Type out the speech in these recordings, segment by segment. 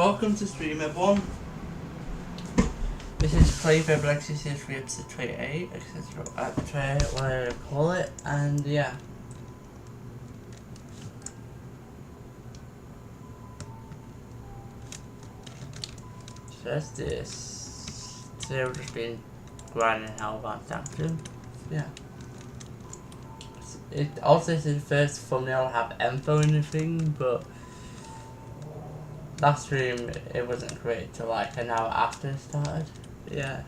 Welcome to stream everyone. This is Fabled episode 28, etc. Whatever you call it, and yeah. So that's this. Today we've just been grinding Hellbound sanctum. Yeah. It also is the first thumbnail I have info in the thing, but last stream it wasn't great till like an hour after it started. Yeah.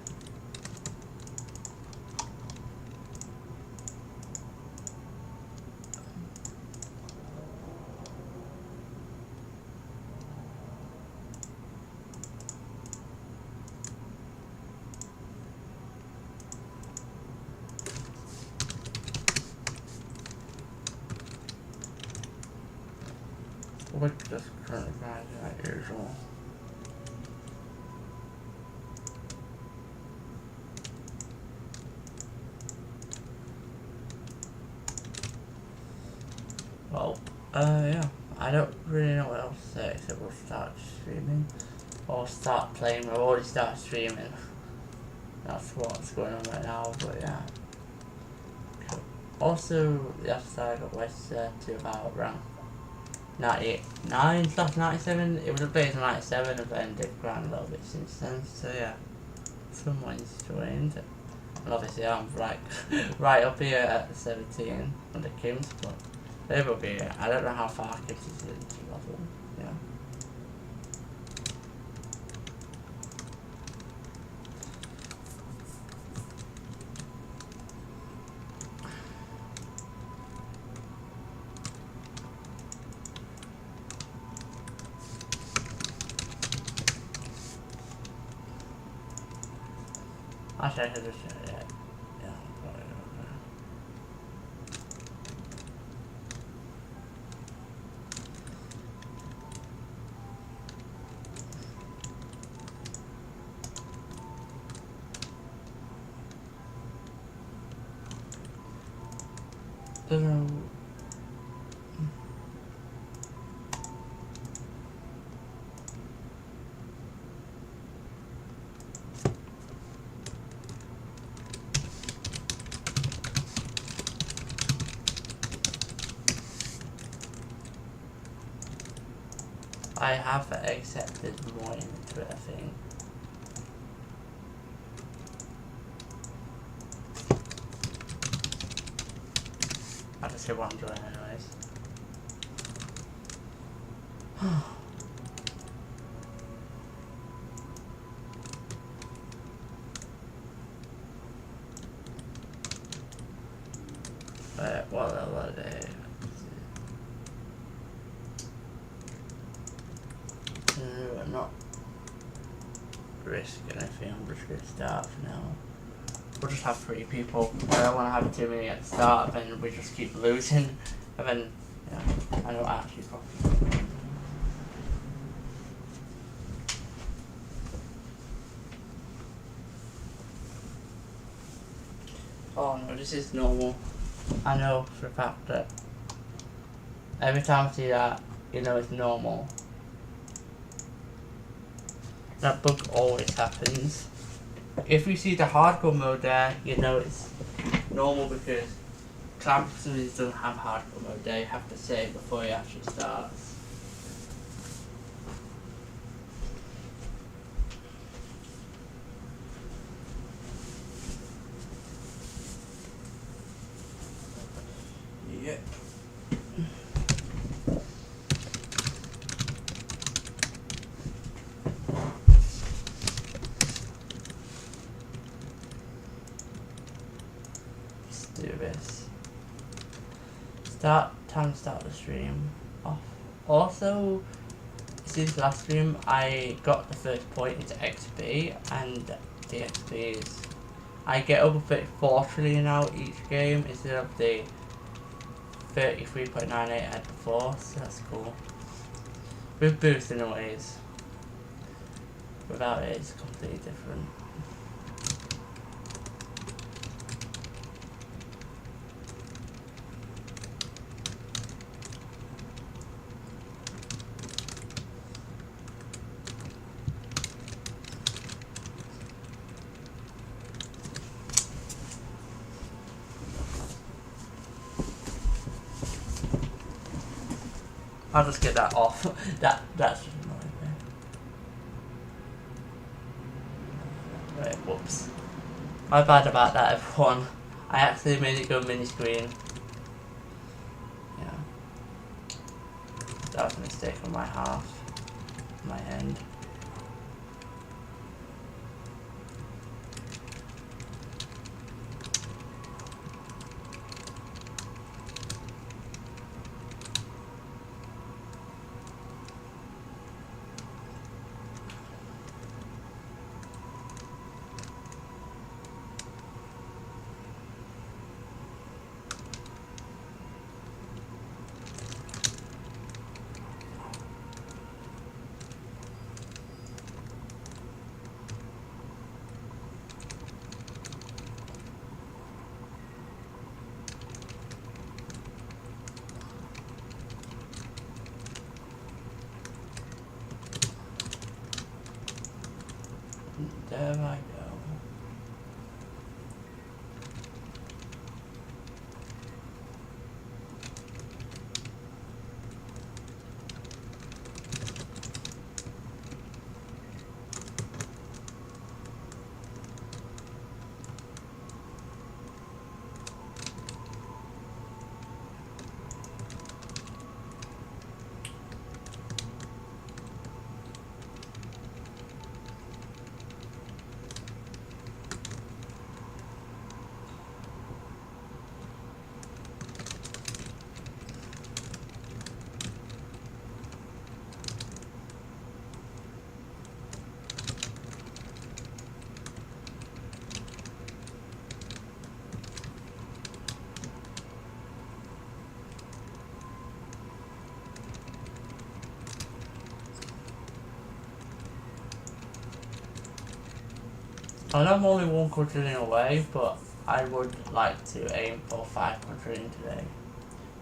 What just currently grind like usual. Well, yeah, I don't really know what else to say except we'll start streaming. Or start playing. I've already started streaming. That's what's going on right now, but yeah. Cool. Also, yesterday I got wasted to about rank 99/97. It was updated to 97 and then did grind a little bit since then, so yeah. Someone's joined. And obviously I'm right up here at 17 on the Kims, but they will be. I don't know how far Kims is into level, yeah. Actually, I should just yeah, probably okay. Don't know. I have accepted more into it, I think. I'll just say what I'm doing anyways. What level are they? I'm not risking anything, I'm just going to start for now. We'll just have 3 people. I don't want to have too many at the start, and then we just keep losing. And then, yeah, I don't actually properly. Oh no, this is normal. I know for a fact that every time I see that, you know it's normal. That bug always happens. If you see the hardcore mode there, you know it's normal because clan facilities don't have hardcore mode there. You have to say it before it actually starts. Yep. Do this. Time to start the stream off. Also, since last stream I got the first point into XP, and the XP is I get over 34 trillion now each game instead of the 33.98 I had before, so that's cool. With boost in ways. Without it it's completely different. I'll just get that off. That's just annoying me. Right, whoops. My bad about that, everyone. I actually made it go mini screen. Yeah. That was a mistake on my half. My end. There I go. I know I'm only 1 quadrillion away, but I would like to aim for 5 quadrillion today.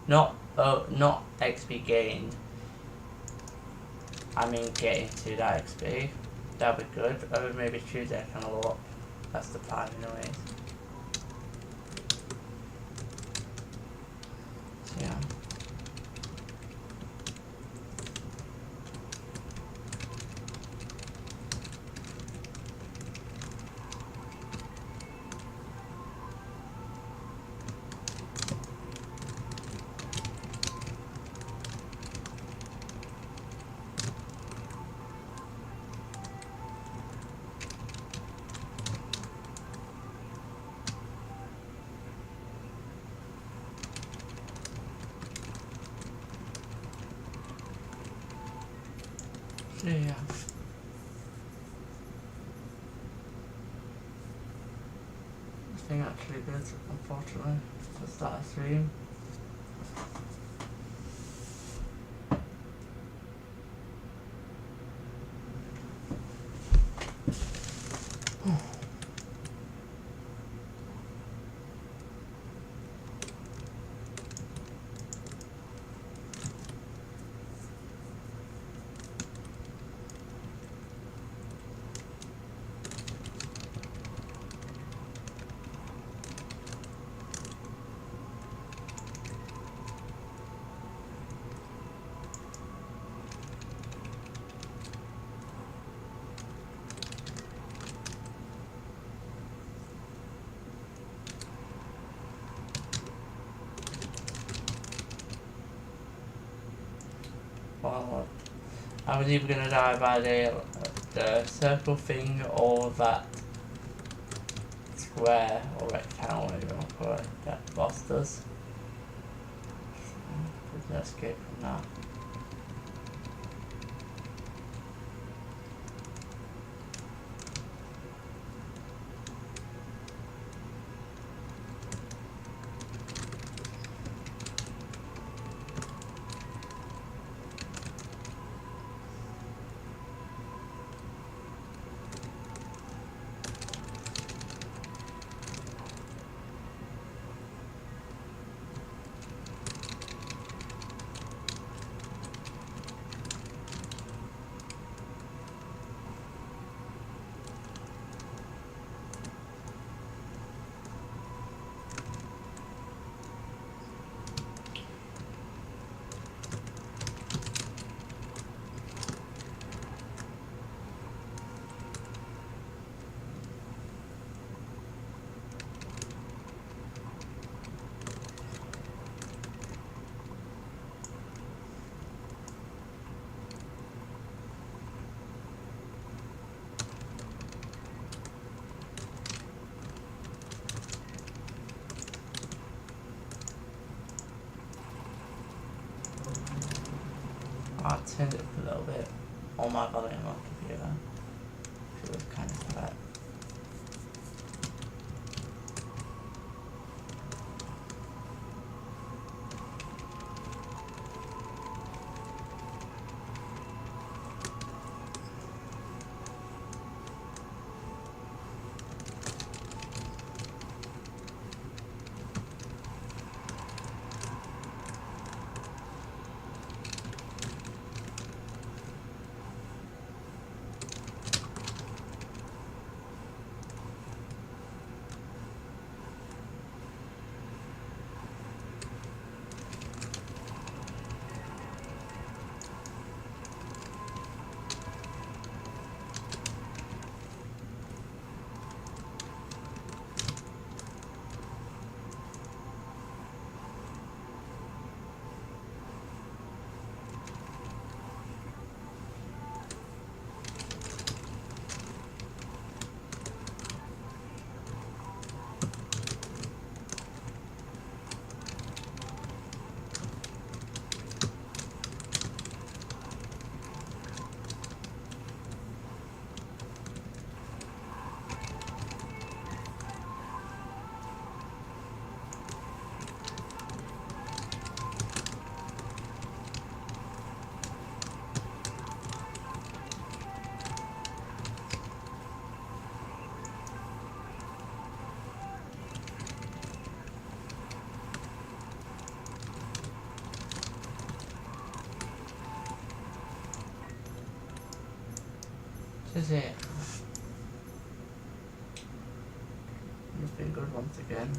Not XP gained. I mean getting to that XP. That'd be good. I would maybe choose that kind of up. That's the plan anyways. So yeah. Yeah. This thing actually good, unfortunately, to start a stream. Well, I was either gonna die by the circle thing or that square or rectangle, whatever you want to call it, that the boss does. There's no escape from that. turned it up a little bit. All my volume on computer. It was kind of quiet. This is it. It's been good once again.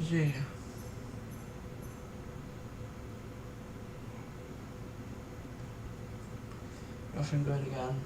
GG. Nothing good again.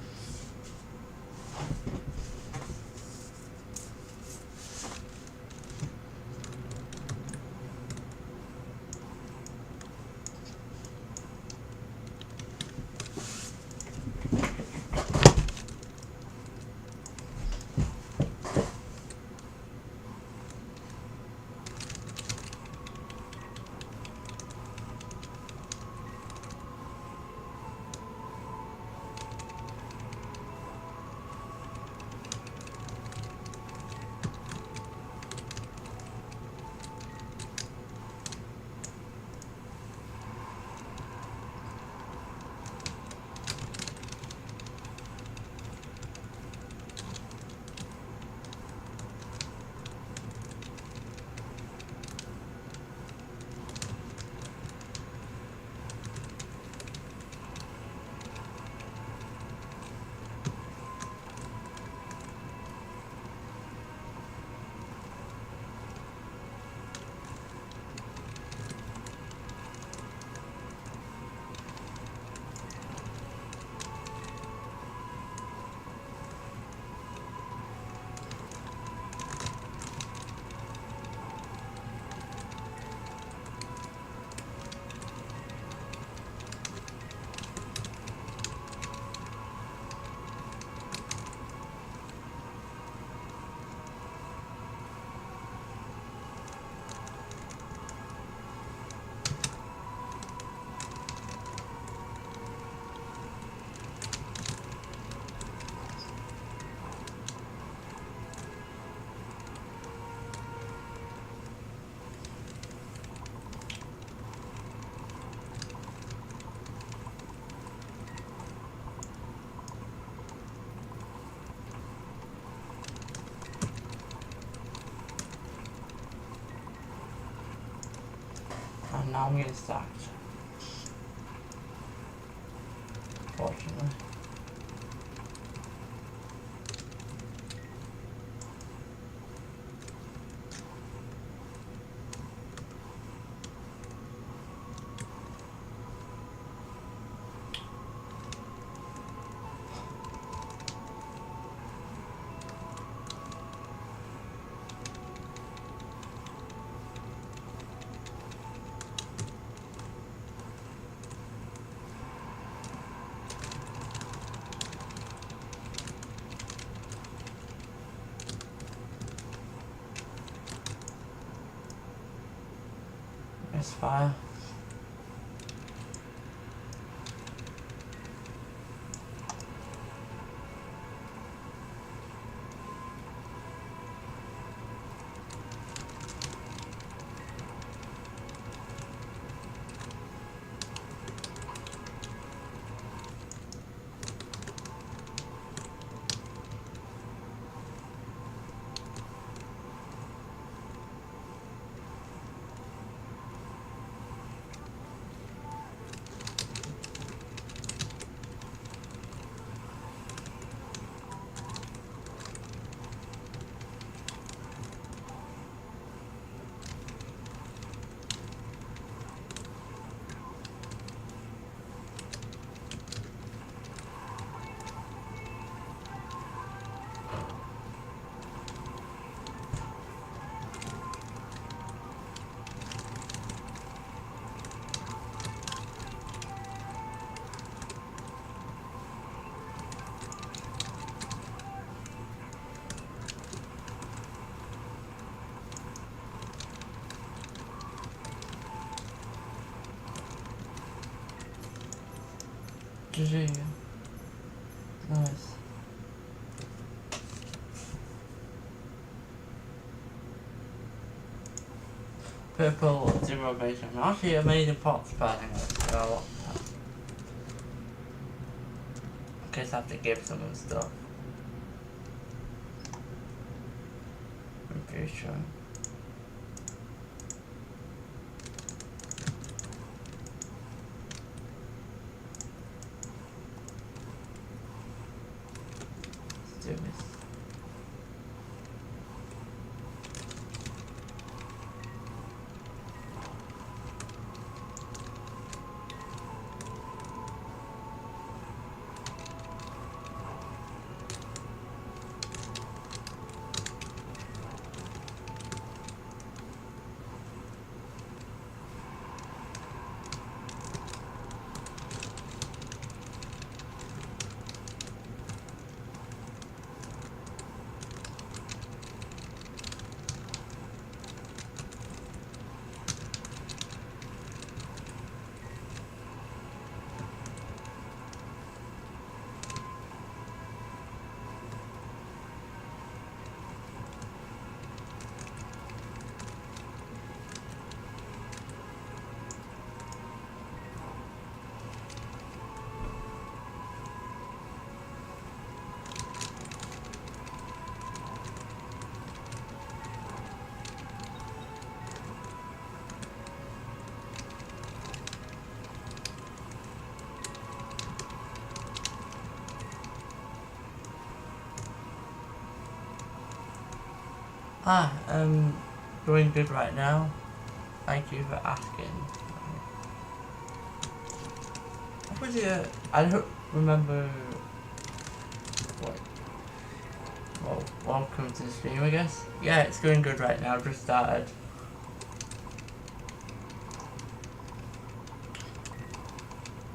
And now I'm getting stacked. Fortunately. It's fire. GG. Nice. Purple zero base. Actually, amazing pot spelling. So, in case I have to give some of the stuff. I'm pretty sure. Let's do this. Doing good right now. Thank you for asking. What was it? I don't remember. What? Well, welcome to the stream, I guess. Yeah, it's going good right now. Just started.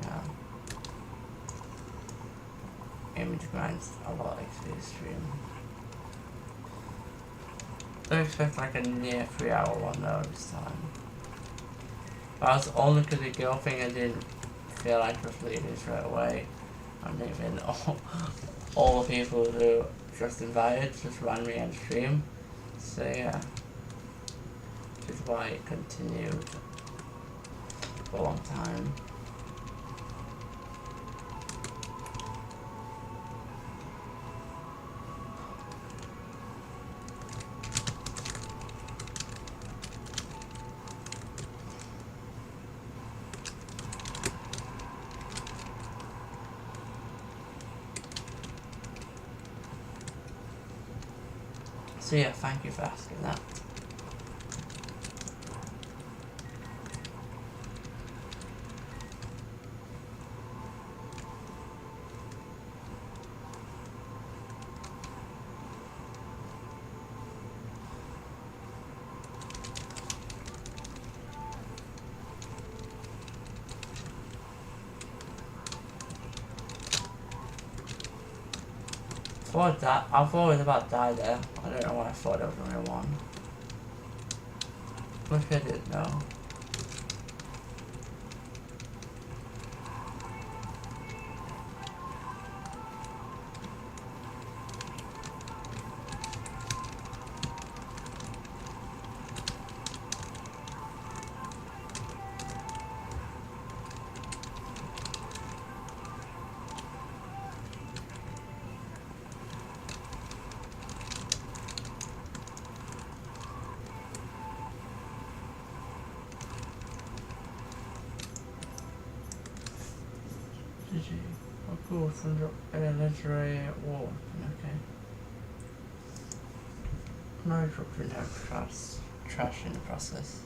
Yeah. Aiming to grind a lot XP this stream. Don't expect like a near 3-hour one though this time. But I was only because the girl thing I didn't feel like just leaving straight away. I'm leaving all the people who just invited just ran me on stream. So yeah. Which is why it continued for a long time. So yeah, thank you for asking that. I thought it was about to die there. I don't know why I thought it was only one. Wish I did know. GG. Oh cool, from the legendary war. Okay. No dropping no trash in the process.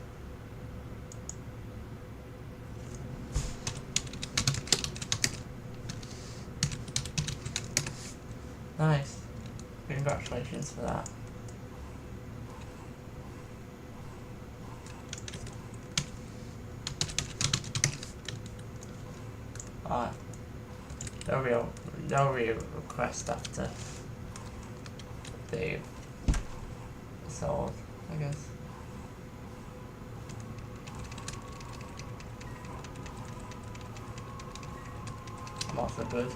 Nice. Congratulations for that. Alright. No real request after the sold, I guess. I'm also good.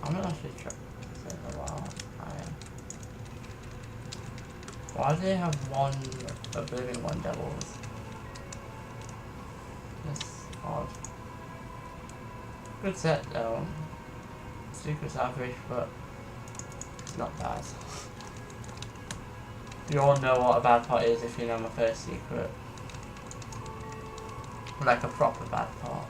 I'm gonna actually check this in a while. Why do they have one Oblivion, one Devils? That's odd. Good set though. Secret's average, but it's not bad. You all know what a bad pot is if you know my first secret. Like a proper bad pot.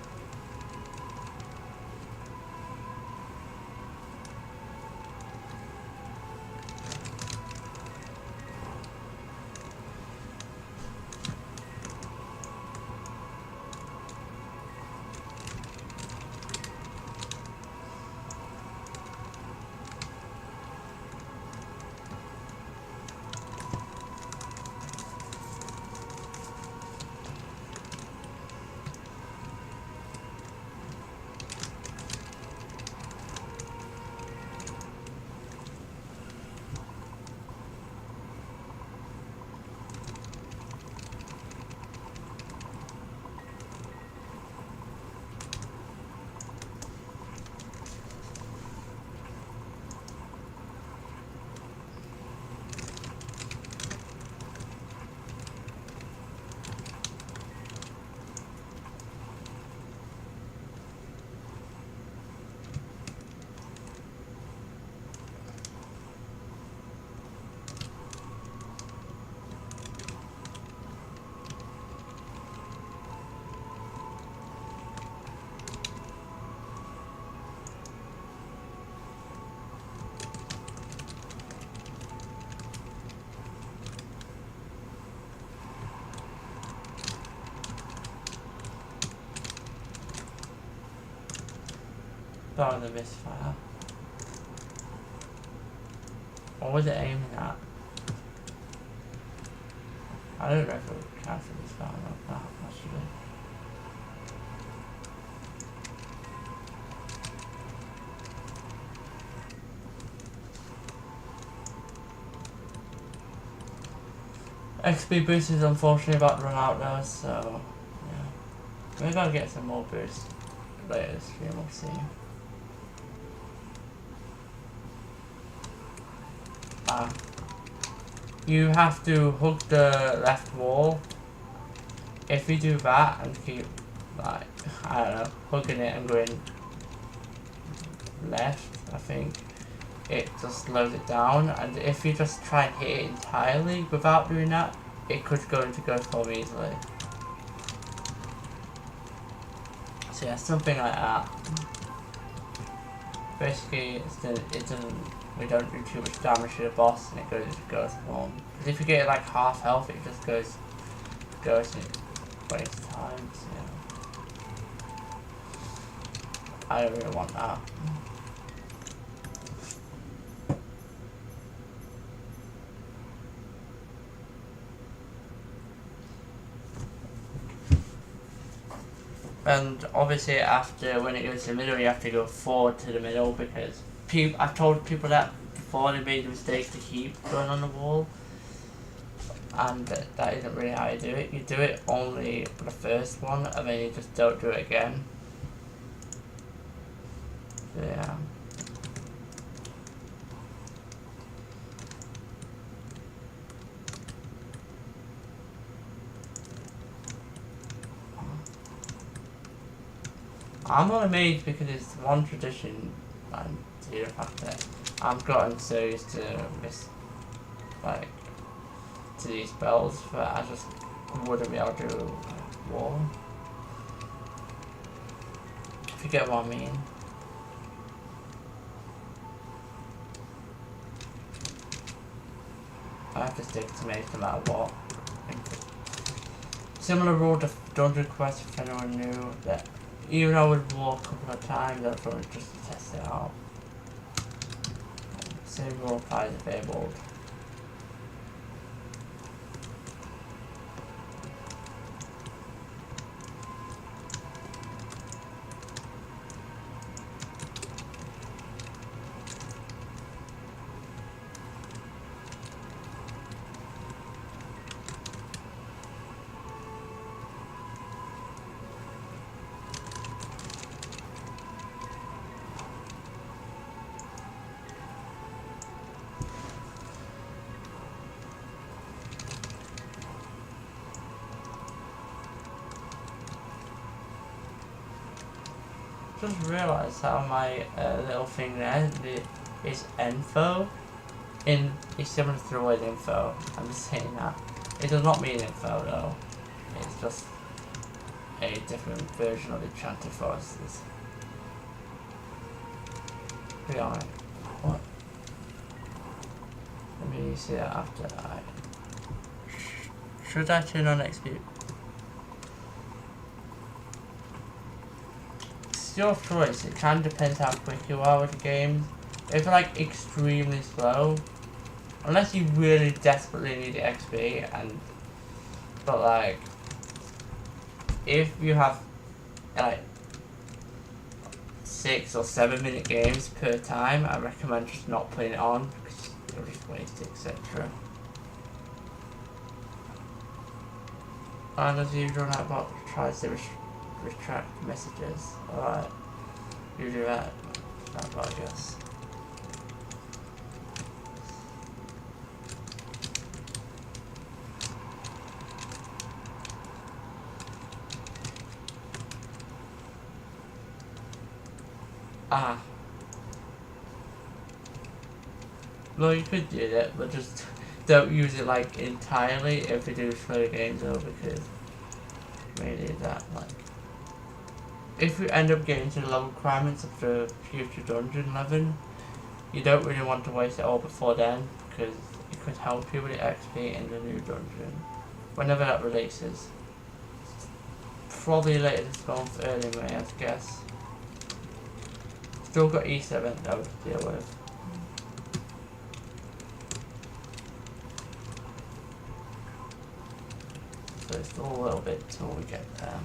About the misfire. What was it aiming at? I don't know if it would count for misfire or not, actually. XP boost is unfortunately about to run out though, so yeah. We're gonna get some more boosts later this stream, we'll see. You have to hug the left wall. If you do that and keep, like, I don't know, hugging it and going left, I think, it just slows it down. And if you just try and hit it entirely without doing that, it could go into go form easily. So yeah, something like that. Basically, we don't do too much damage to the boss and it goes into ghost form. Because if you get it like half health, it just goes and it wastes time, so yeah. I don't really want that. And obviously after, when it goes to the middle, you have to go forward to the middle because I've told people that before they made the mistake to keep going on the wall. And that isn't really how you do it. You do it only for the first one and then you just don't do it again. So yeah. I'm not amazed because it's one tradition and the fact that I've gotten so used to to these spells that I just wouldn't be able to do war. If you get what I mean. I have to stick to make no matter what. Similar rule to Dungeon Quest if anyone knew that. Even though I would walk a couple of times, I thought just to test it out. Same rule applies to Fabled. Just realised how my little thing there is info. It's similar to the word info. I'm just saying that. It does not mean info though. It's just a different version of enchanted forests. Be honest. What? Let me see that after I. Should I turn on XP? Your choice. It kind of depends how quick you are with the games. If you're like extremely slow, unless you really desperately need the XP, but like if you have like 6 or 7 minute games per time, I recommend just not putting it on because you'll just waste it, etc. And as usual, that bot tries to retract messages. Alright, you do that bot, I guess. Well, you could do that, but just don't use it like entirely if you do slow the games though, because maybe that like if you end up getting to the level requirements of the future dungeon 11, you don't really want to waste it all before then, because it could help you with the XP in the new dungeon whenever that releases. Probably later this month, early May, I guess. Still got E7 though to deal with. So it's still a little bit till we get there.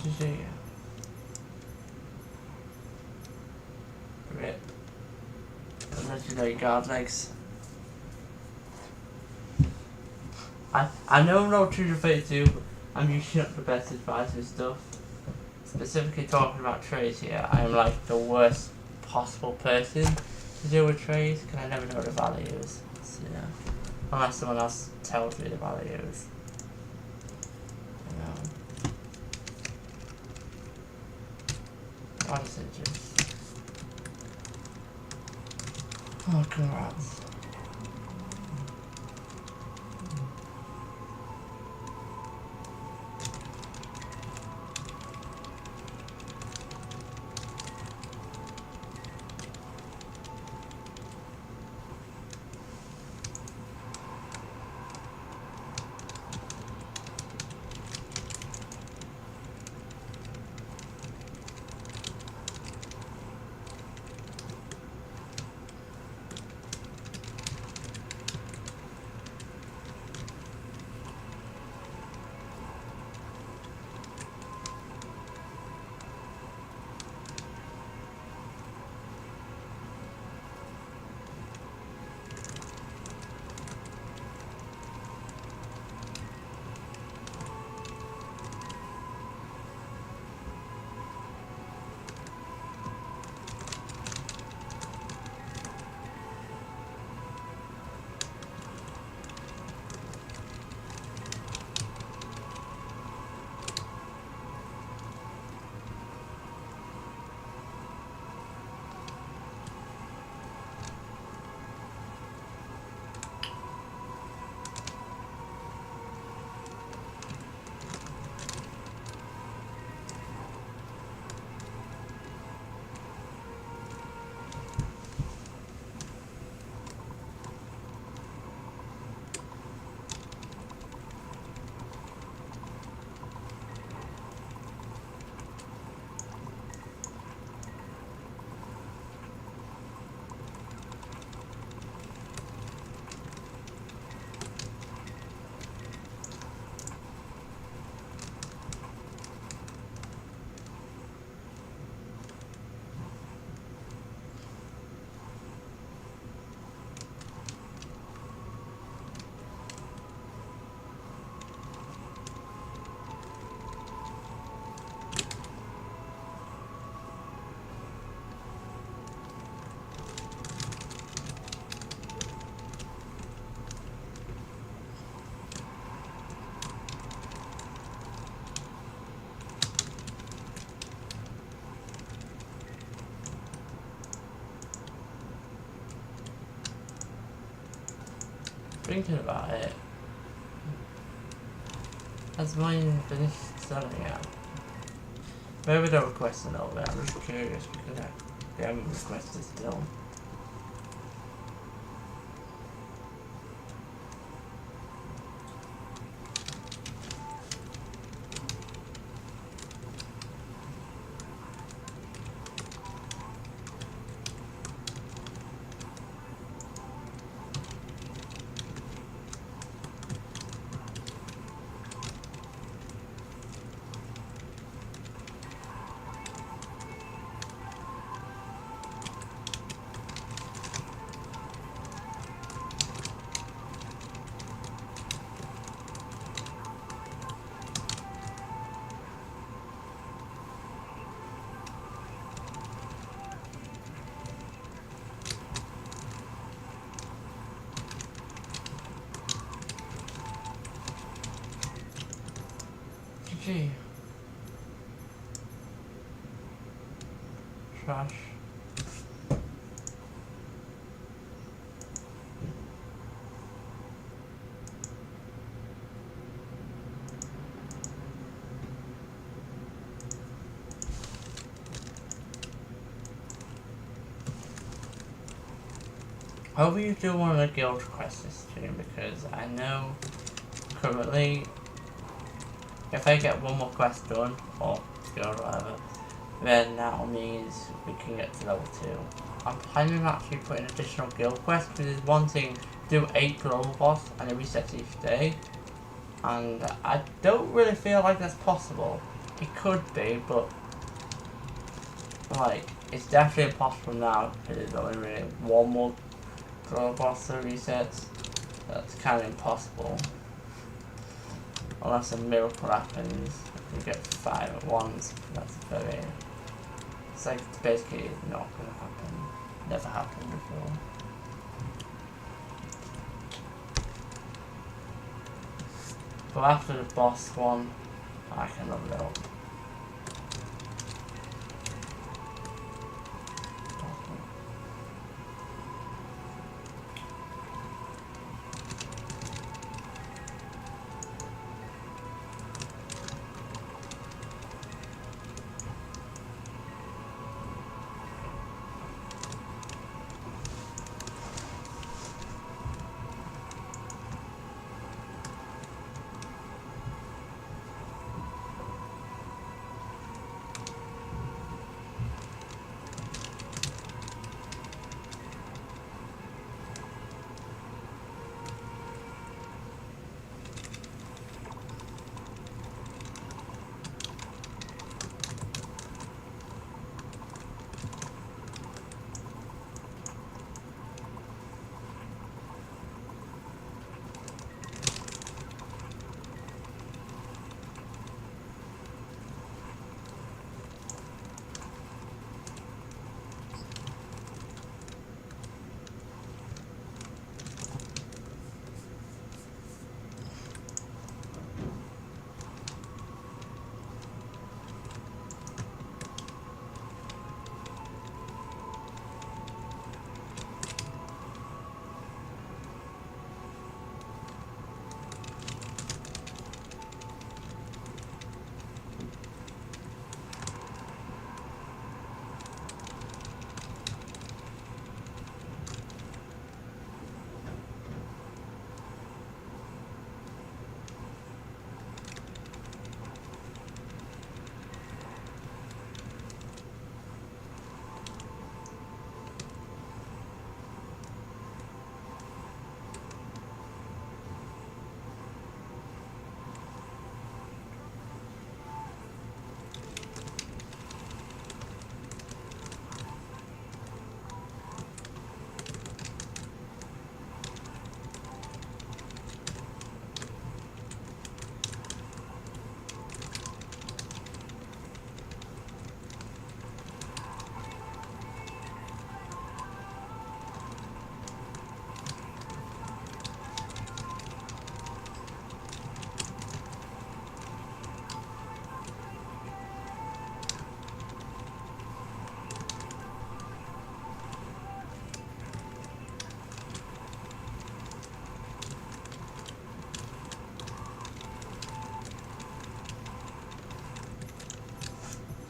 GG. Rip. Legendary guard legs. I know I'm not 232, but I'm usually not the best advice with stuff. Specifically talking about trades here, I am like the worst possible person to deal with trades because I never know the values. So, yeah. Unless someone else tells me the values. What is it just? Oh, congrats. Thinking about it, has mine finished selling out? Maybe they'll request a little bit, I'm just curious because they haven't requested still. GG. Trash. hope you do want a guild quest this stream, because I know currently if I get one more quest done, or guild or whatever, then that means we can get to level 2. I'm planning on actually putting additional guild quests, because there's one thing, do 8 global boss and it resets each day. And I don't really feel like that's possible. It could be, but like, it's definitely impossible now, because there's only really one more global boss that resets. That's kind of impossible. Unless a miracle happens, you get 5 at once. That's very... It's like, it's basically not going to happen. Never happened before. But after the boss one, I can level it up.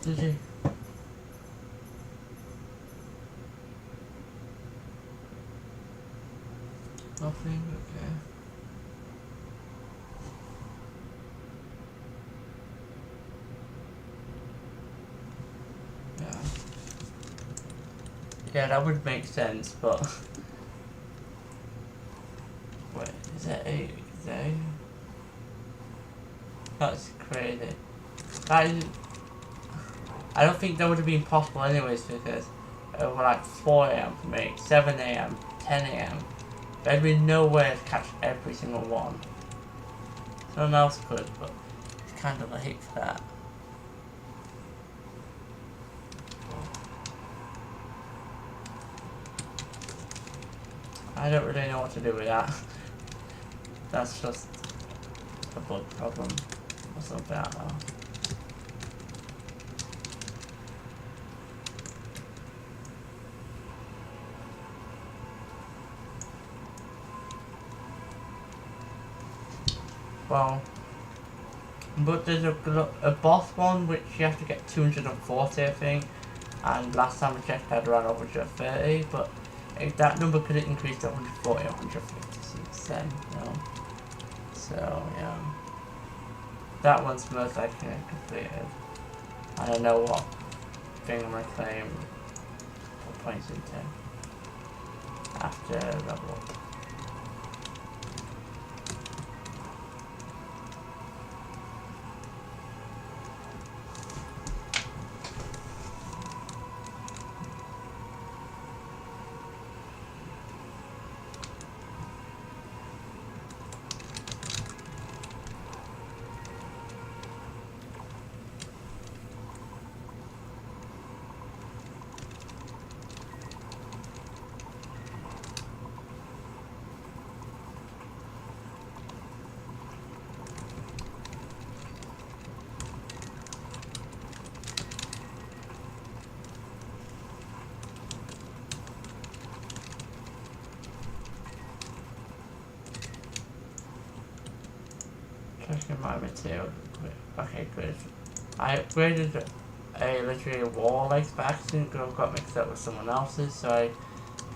GG. Nothing, okay. Yeah. Yeah, that would make sense, but... Wait, is that 8? Is that 8? That's crazy. That is... I don't think that would have been possible anyways, because it was like 4 AM for me, 7 AM, 10 AM. There'd be no way to catch every single one. Someone else could, but it's kind of late for that. I don't really know what to do with that. That's just a bug problem or something, I don't know. Well, but there's a boss one which you have to get 240, I think, and last time I checked I had around 130, but if that number could increase to 140 or 156 then, you know. So, yeah. That one's most likely completed. I don't know what thing I'm going to claim for points into after level up. Checking my material. Okay, good. I upgraded a literally wall legs by accident because I got mixed up with someone else's, so I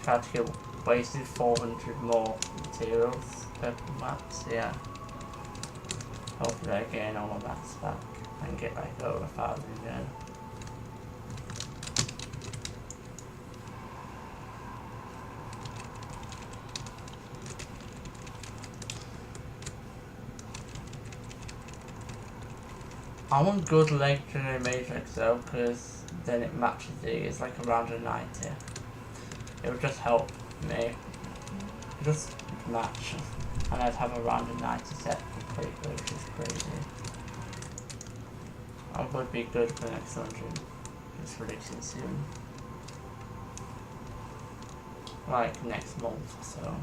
tried to get wasted 400 more materials per map. So yeah, hopefully I gain all my mats back and get like over 1,000 again. I want good legendary matrix though, because then it matches these like around a 90. It would just help me. Just match. And I'd have around a 90 set completely, which is crazy. I would be good for the next dungeon. It's releasing soon. Like next month or so.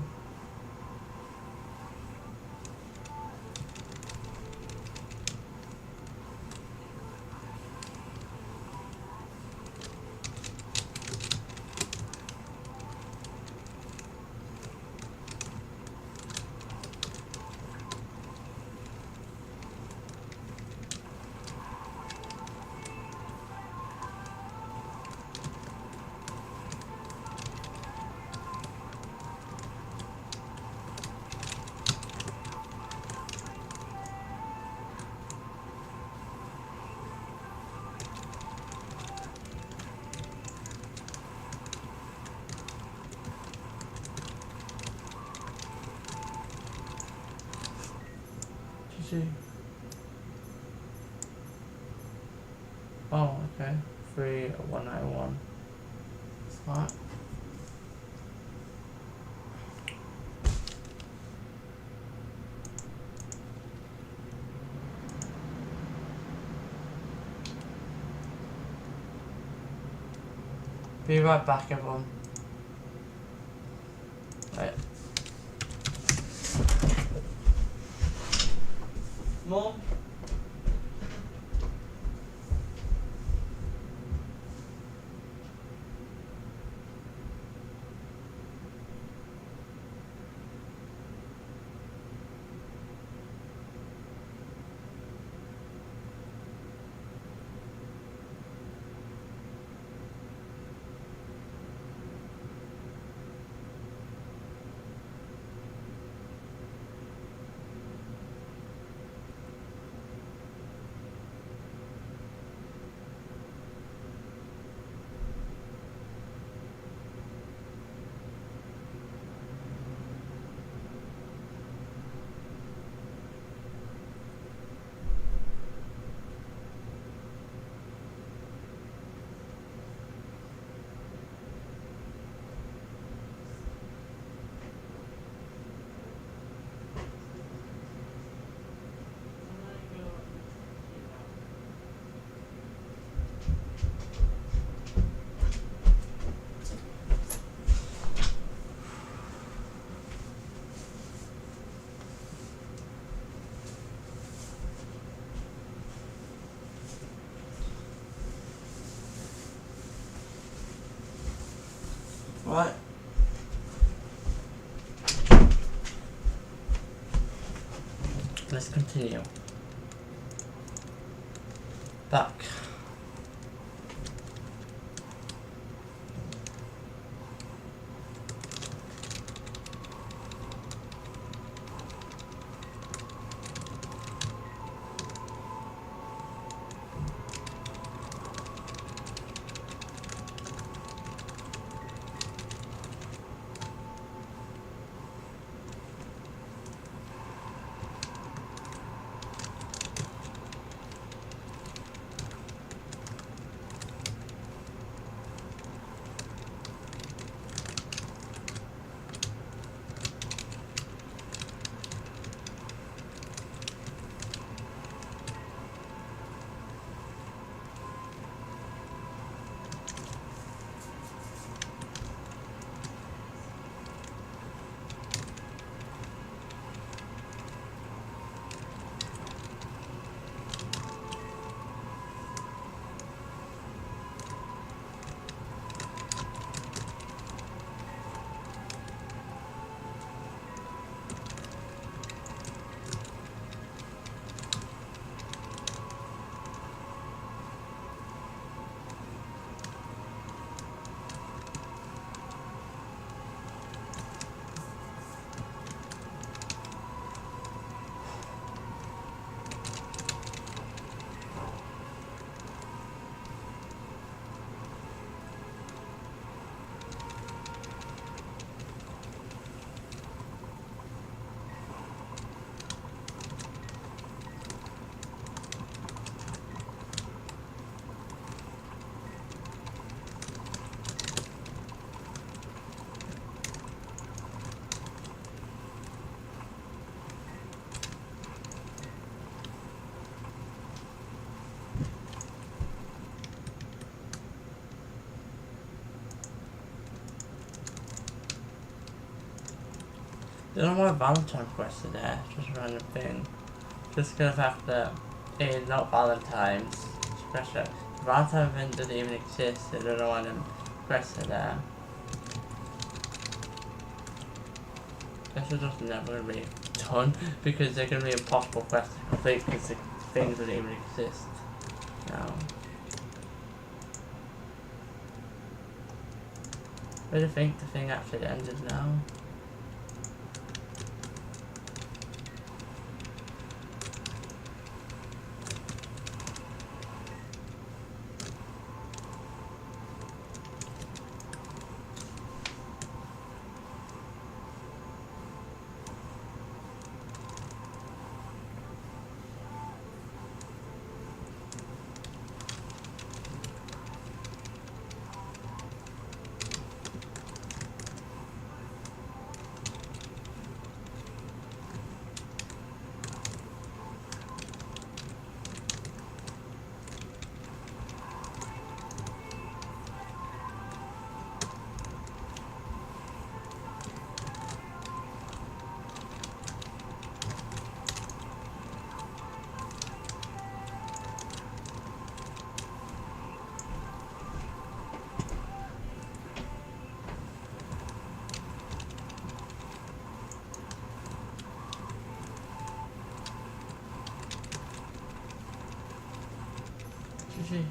Oh, okay. 3,191. Smart. Be right back, everyone. Right. Mom? Right. Let's continue. Back. don't know why Valentine's quest are there, just a random thing. Just because of the fact that it is not Valentine's special. The Valentine event doesn't even exist, so I don't know why them quests are there. This is just never going to be done because they're going to be impossible quests to complete because the things don't even exist now. Where do you think the thing actually ended now? GG.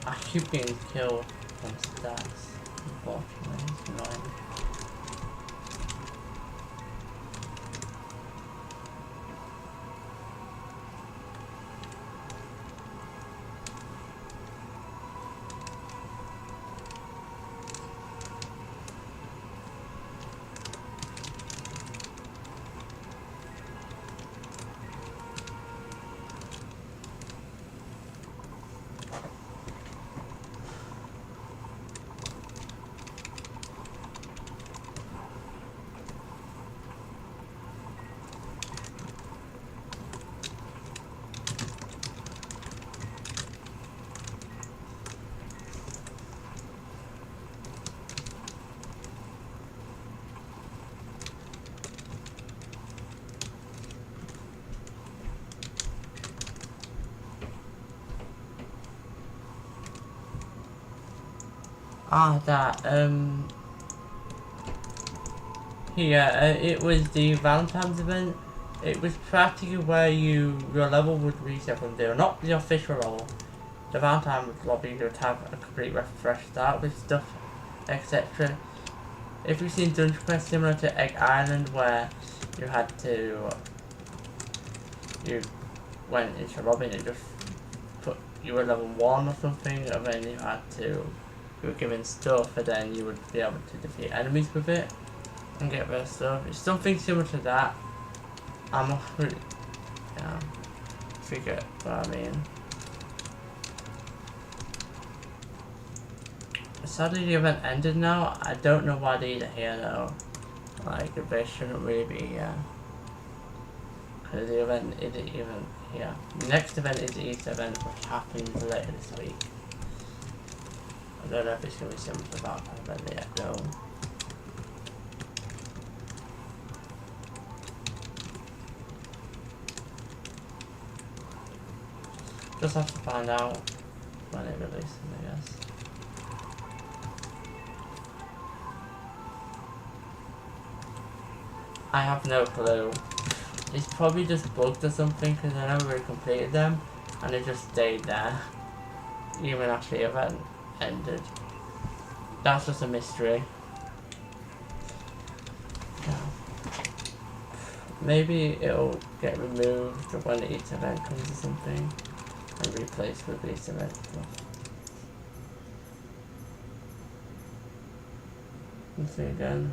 I keep getting killed from stats, unfortunately, it's annoying. It was the Valentine's event. It was practically where your level would reset from zero, not the official level. The Valentine's lobby would have a complete fresh start with stuff, etc. If you've seen Dungeon Quest similar to Egg Island where you went into a lobby and it just put you were level 1 or something, and then you were given stuff and then you would be able to defeat enemies with it and get their stuff. It's something similar to that. I'm not really, forget what I mean. Sadly the event ended now. I don't know why these are here though. Like, there shouldn't really be, because the event isn't even here. The next event is the Easter event, which happens later this week. I don't know if it's going to be similar to that event yet, though. Just have to find out when it releases, I guess. I have no clue. It's probably just bugged or something because I never really completed them and it just stayed there even after the event ended. That's just a mystery. Yeah. Maybe it'll get removed when each event comes or something and replaced with each event stuff. Let's see again.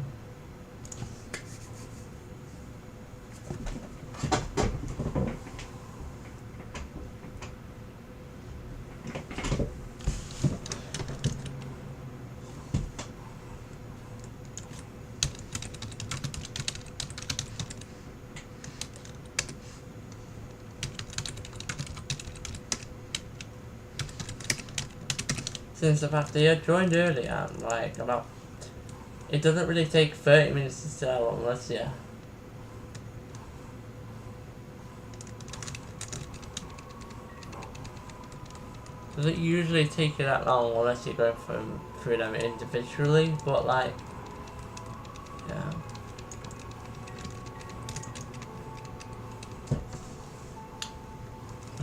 Since the fact that I joined earlier, like about, it doesn't really take 30 minutes to sell unless you. Doesn't usually take you that long unless you're going through them individually, but like, yeah.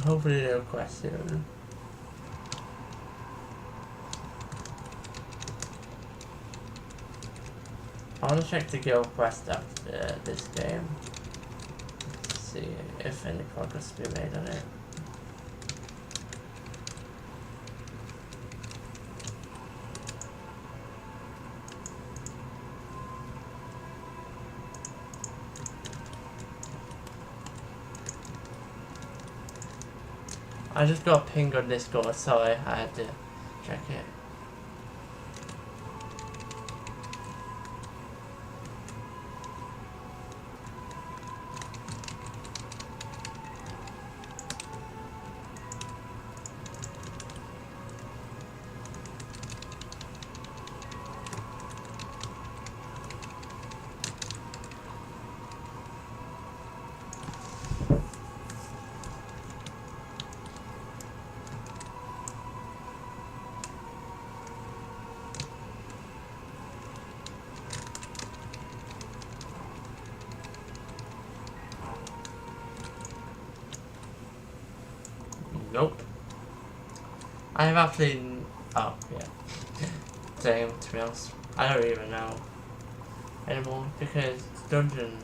Hopefully they'll request soon. I want to check the guild quest after this game. See if any progress has been made on it. I just got a ping on Discord, sorry, I had to check it. Nope. I have actually. Oh, yeah. Same, to be honest. I don't even know anymore because the dungeon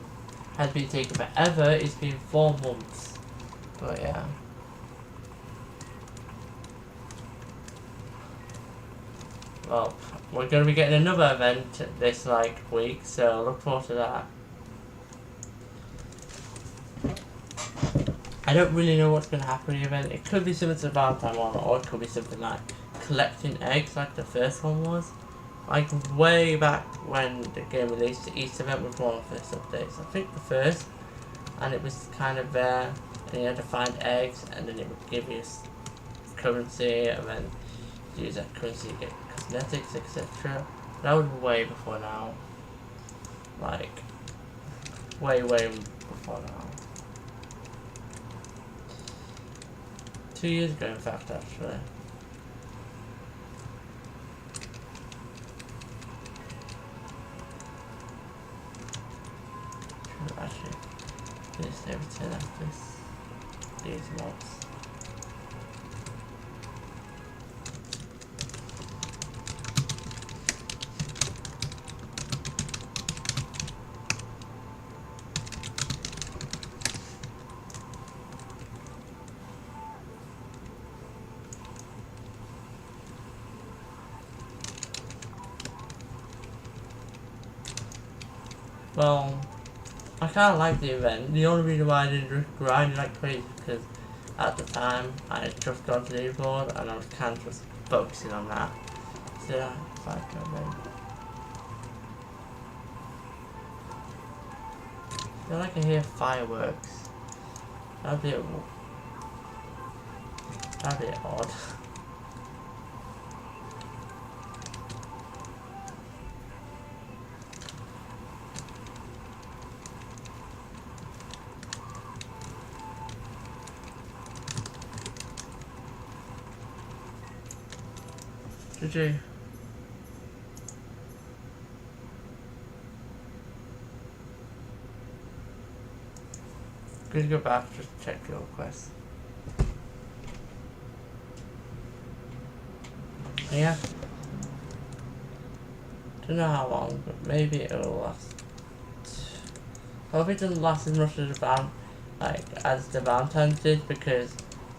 has been taking forever. It's been 4 months. But yeah. Well, we're going to be getting another event this week, so look forward to that. I don't really know what's going to happen in the event. It could be similar to the Valentine one, or it could be something like collecting eggs like the first one was. Like way back when the game released, the Easter event was one of the first updates. I think the first, and it was kind of there, and you had to find eggs, and then it would give you currency, and then use that currency to get cosmetics, etc. That was way before now. Like, way before now. 2 years ago, in fact, actually. Should actually finish everything after these mobs. Well, I kind of like the event. The only reason why I didn't grind like crazy because at the time I had just gone to the leaderboard and I was kind of just focusing on that. So yeah, it's like I feel like I hear fireworks. That'd be odd. GG. Could you go back just check your request? Yeah. Don't know how long, but maybe it'll last. Hope it doesn't last as much as the Valentine's did, because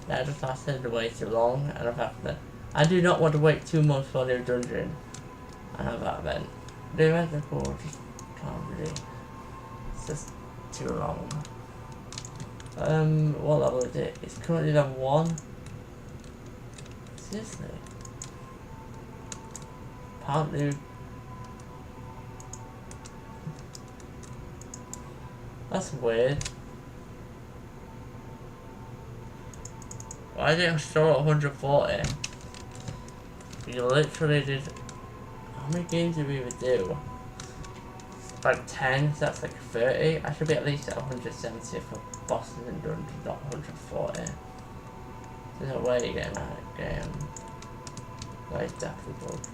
that just lasted way too long, and the fact that I do not want to wait 2 months for a new dungeon. I know that event. The event are cool, just can't really. It's just too long. What level is it? It's currently level 1. Seriously. Apparently. That's weird. Why did it show at 140? You literally did. How many games did we even do? Like 10, so that's like 30. I should be at least at 170 for bosses and dungeons, not 140. There's no way you're getting that game. That is definitely bugged.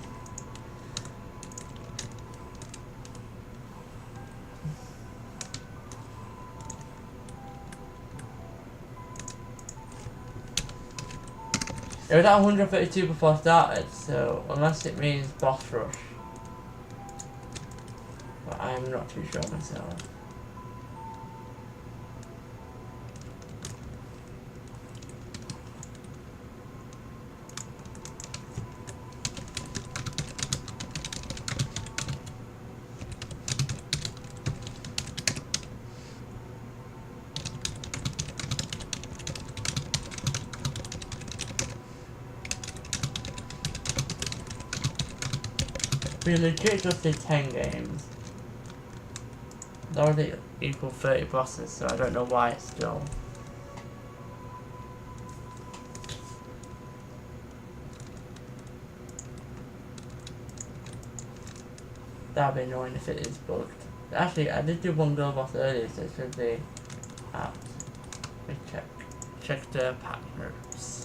It was at 132 before I started, so unless it means boss rush. But I'm not too sure myself. We legit just did 10 games. They already equal 30 bosses, so I don't know why it's still. That'd be annoying if it is bugged. Actually, I did do one girl boss earlier, so it should be out. Let me check the partners.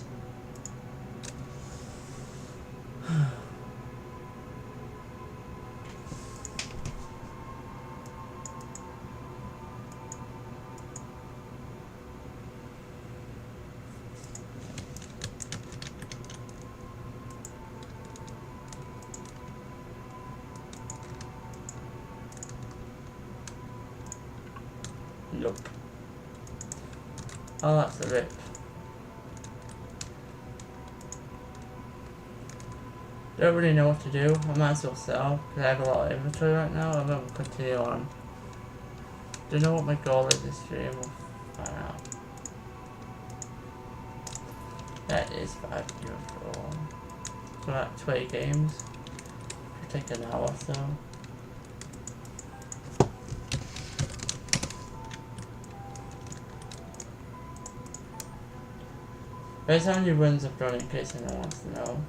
Nope. Oh, that's a rip. Don't really know what to do. I might as well sell, because I have a lot of inventory right now. I'm going to continue on. Don't know what my goal is this stream. We'll find out. That is 5 beautiful. So about 20 games. It'll take an hour or so. Here's how many runs I've done in case anyone wants to know.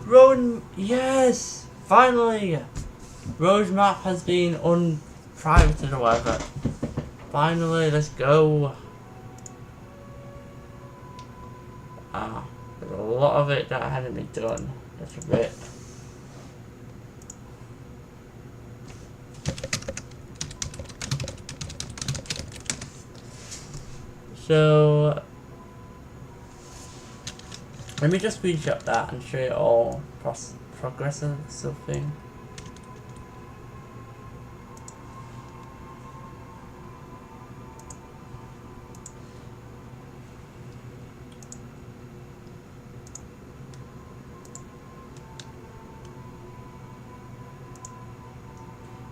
Road, yes! Finally! Road map has been unprivated or whatever. Finally, let's go. There's a lot of it that hadn't been done. That's a bit. So let me just screenshot that and show you all progress and something.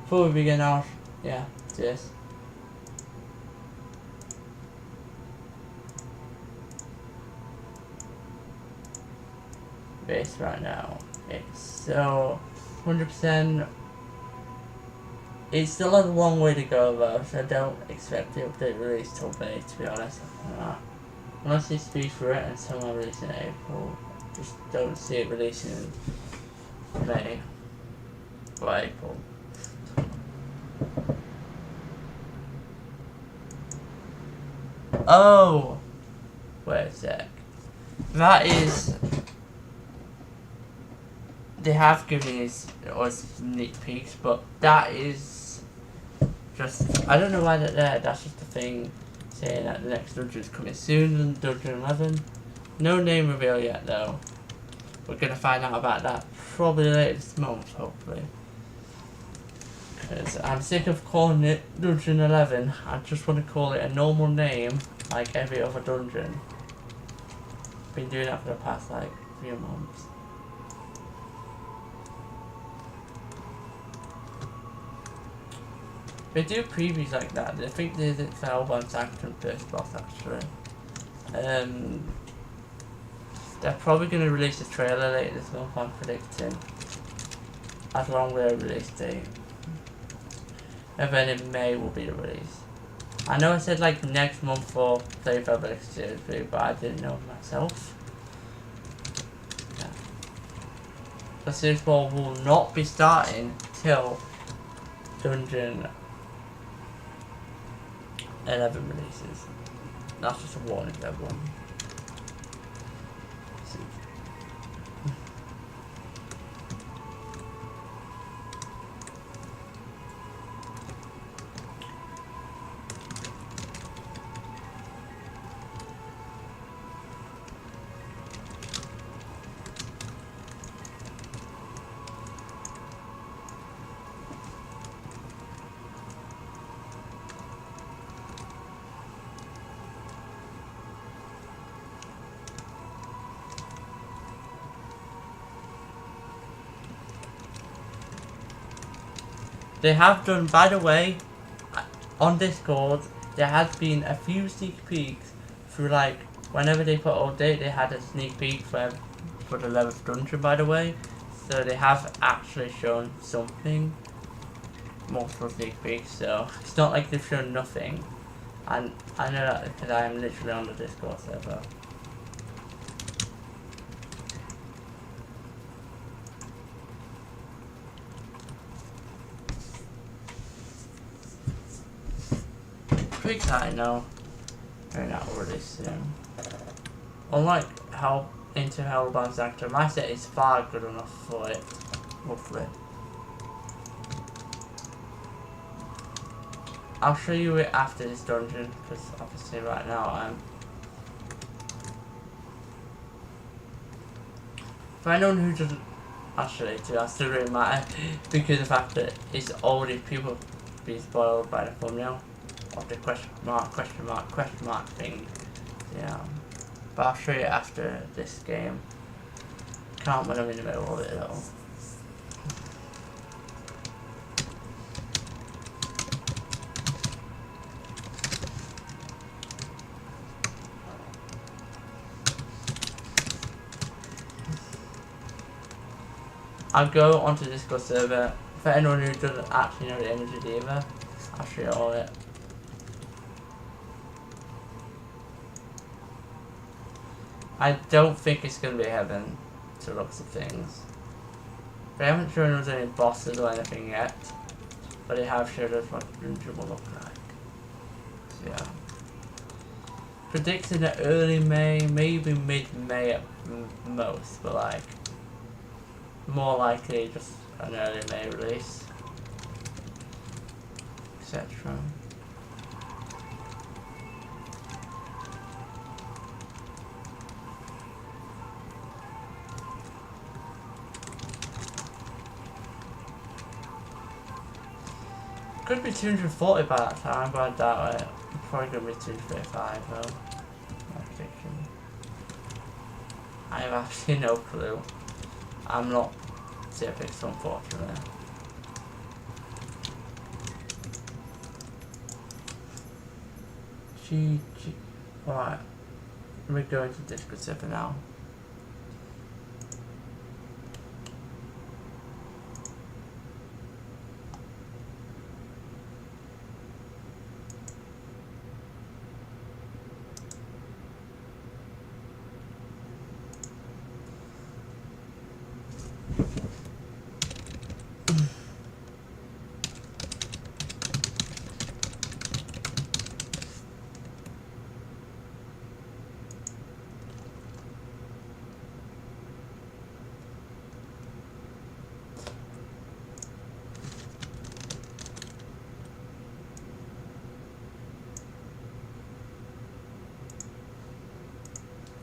Before we begin our, yeah, this. Base right now. It's so 100%. It still has a long way to go though, so I don't expect the update release till May, to be honest. Unless they speed for it and someone release in April, just don't see it releasing in May or April. Oh! Wait a sec. That is... They have given us sneak peeks, but that is just... I don't know why that's there, that's just a thing saying that the next dungeon is coming soon than Dungeon 11. No name reveal yet though. We're gonna find out about that probably later this month, hopefully. Because I'm sick of calling it Dungeon 11. I just want to call it a normal name, like every other dungeon. Been doing that for the past like few months. They do previews like that. I think they did Hellbound sanctum first boss actually. They're probably going to release a trailer later this month, I'm predicting. As long as their release date. And then in May will be the release. I know I said like next month for Play Fabled Series 3, but I didn't know myself. Yeah. The Series 4 will not be starting till Dungeon 11 releases. That's just a warning to everyone. They have done, by the way, on Discord, there has been a few sneak peeks through like, whenever they put update, they had a sneak peek for the 11th dungeon, by the way. So they have actually shown something, multiple sneak peeks, so it's not like they've shown nothing. And I know that because I am literally on the Discord server. Pretty exciting now. Very not really soon. Unlike how into Hellbound sanctum, my set is far good enough for it, roughly. I'll show you it after this dungeon, because obviously right now I'm... For anyone who doesn't... Actually, to us, it really matter, because the fact that it's already people being spoiled by the thumbnail. Of the question mark thing. Yeah. But I'll show you after this game. Can't when I'm in the middle of it though. I'll go onto the Discord server. For anyone who doesn't actually know the images either, I'll show you all it. I don't think it's going to be heaven, to looks of things. They haven't shown us any bosses or anything yet, but they have showed us what the dungeon will look like. So yeah. Predicting it early May, maybe mid-May at most, but like, more likely just an early May release, etc. Could be 240 by that time, but I doubt it. Probably gonna be 235 though. My prediction. I have absolutely no clue. I'm not Civics, unfortunately. GG. Alright. We're going to Discord server now.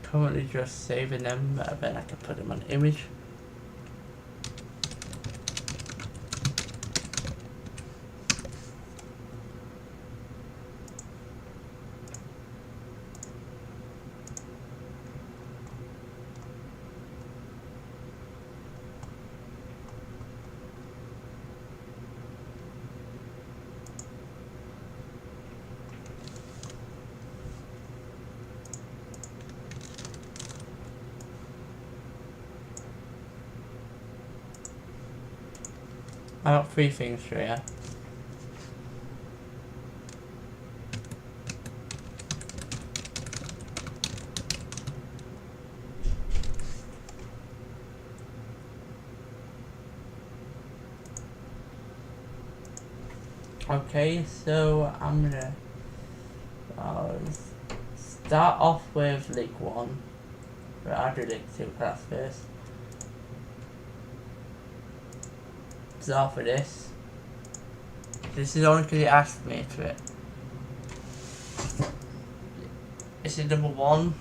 Currently just saving them, then I can put them on image. I got 3 things for you. Okay, so I'm gonna start off with League 1. But I'll do League 2 class first. Start with this. This is only because it asked me to it. This is number 1.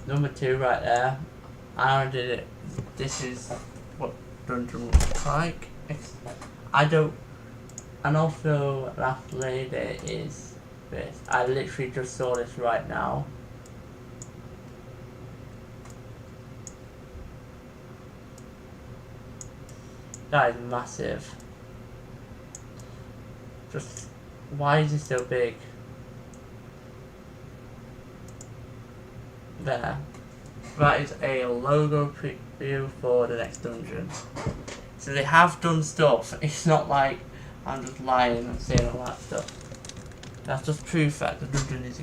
Number 2 right there. I already did it. This is what dungeon looks like. I don't. And also, lastly, there is this. I literally just saw this right now. That is massive. Just, why is it so big? There. That is a logo preview for the next dungeon. So they have done stuff. It's not like I'm just lying and saying all that stuff. That's just proof that the dungeon is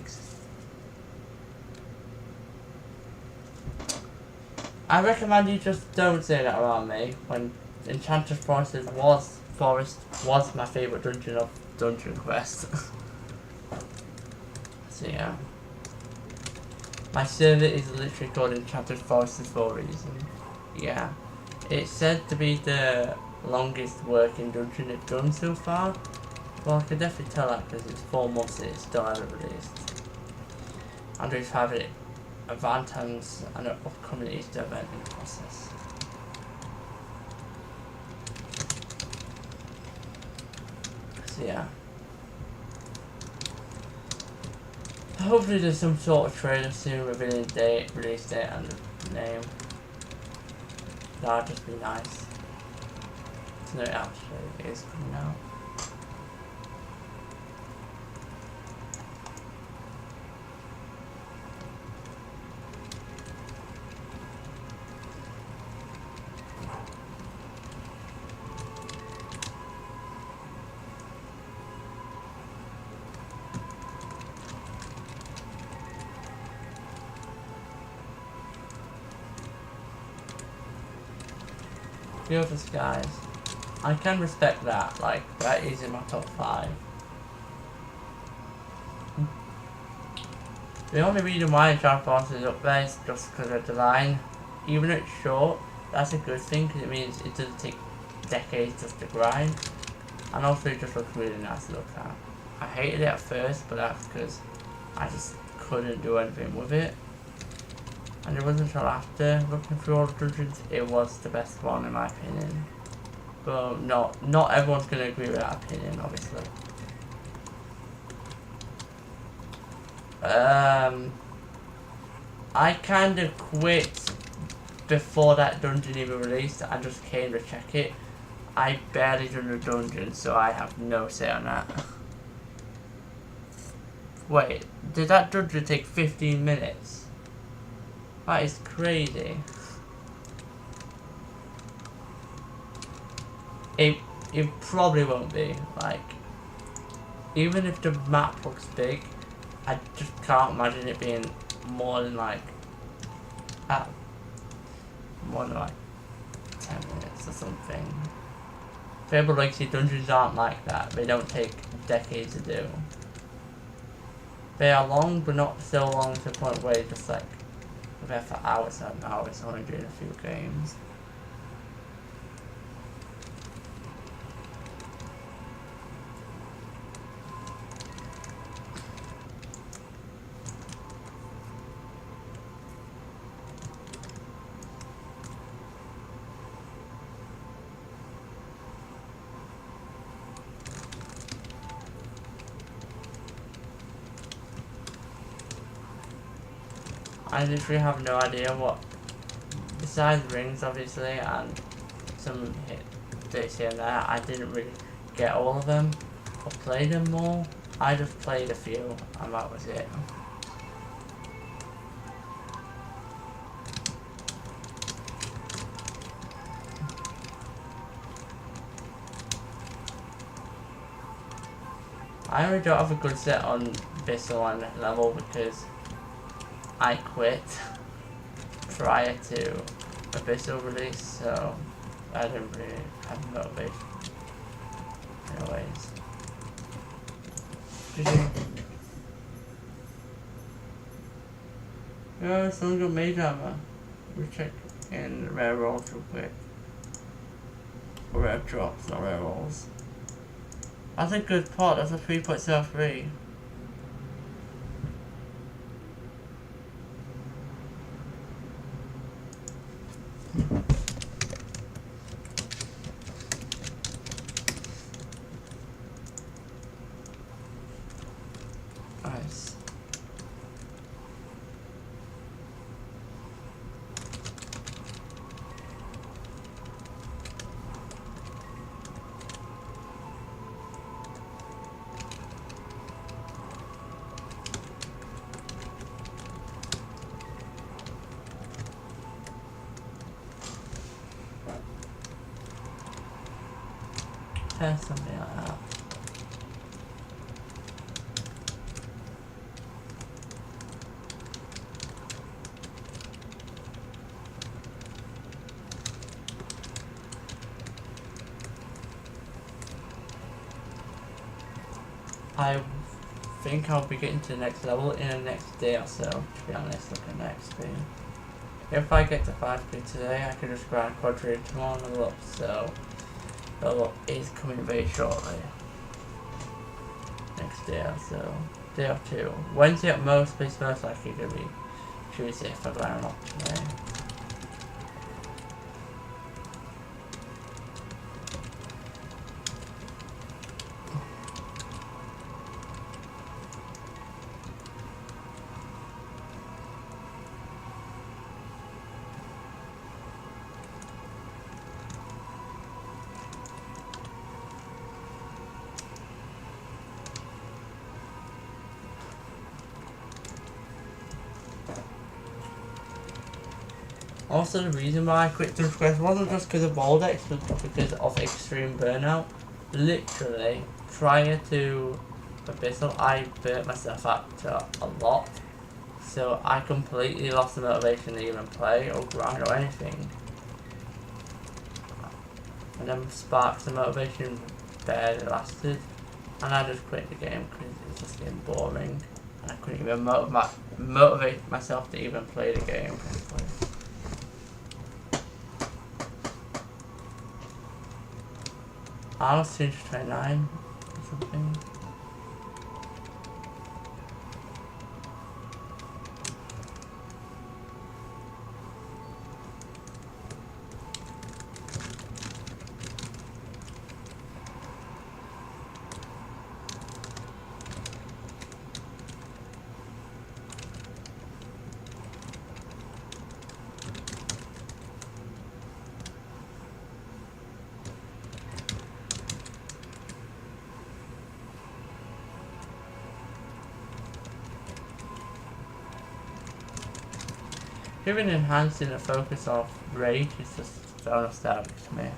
I recommend you just don't say that around me when Enchanted Forest was my favourite dungeon of Dungeon Quest. So yeah. My server is literally called Enchanted Forest for a reason. Yeah. It's said to be the longest working dungeon it's done so far. Well, I can definitely tell that because it's 4 months and it's still ever released. And we've had it a Valentine's and an upcoming Easter event in the process. So yeah. Hopefully there's some sort of trailer soon revealing date, release date and the name. That'd just be nice. So no, it actually is coming out. Beautiful skies. I can respect that, like, that is in my top 5. The only reason why Enchanted Forest is up there is just because of the line. Even though it's short, that's a good thing because it means it doesn't take decades just to grind. And also it just looks really nice to look at. I hated it at first, but that's because I just couldn't do anything with it. And it wasn't until after looking through all the dungeons, it was the best one in my opinion. But not everyone's going to agree with that opinion, obviously. I kind of quit before that dungeon even released, I just came to check it. I barely done the dungeon, so I have no say on that. Wait, did that dungeon take 15 minutes? That is crazy. It probably won't be, like, even if the map looks big, I just can't imagine it being more than like, more than like 10 minutes or something. Fabled Legacy dungeons aren't like that, they don't take decades to do. They are long, but not so long to the point where you're just like, we're there for hours and hours, only doing a few games. I literally have no idea what, besides rings obviously and some hit bits here and there, I didn't really get all of them or play them more. I just played a few and that was it. I really don't have a good set on Bissell on level because I quit prior to Abyssal release, so I didn't really have motivation. Anyways. Yeah, someone got made armor. We check in rare rolls real quick. Or rare drops, not rare rolls. That's a good pot, that's a 3.03. Nice. Test something like that. I think I'll be getting to the next level in the next day or so, to be honest, looking at XP. If I get to 5p today, I can just grind quadrill tomorrow and level up, so the level is coming very shortly. Next day or so. Day or two. Wednesday at most, but it's most likely going to be Tuesday if I grind up today. Also, the reason why I quit Transgress wasn't just because of Baldex, but because of extreme burnout. Literally, prior to Abyssal, I burnt myself out to a lot. So I completely lost the motivation to even play or grind or anything. And then sparks of motivation barely lasted. And I just quit the game because it was just getting boring. And I couldn't even motivate myself to even play the game. I was 29 or something. Even enhancing the focus of rage is just so nostalgic to me.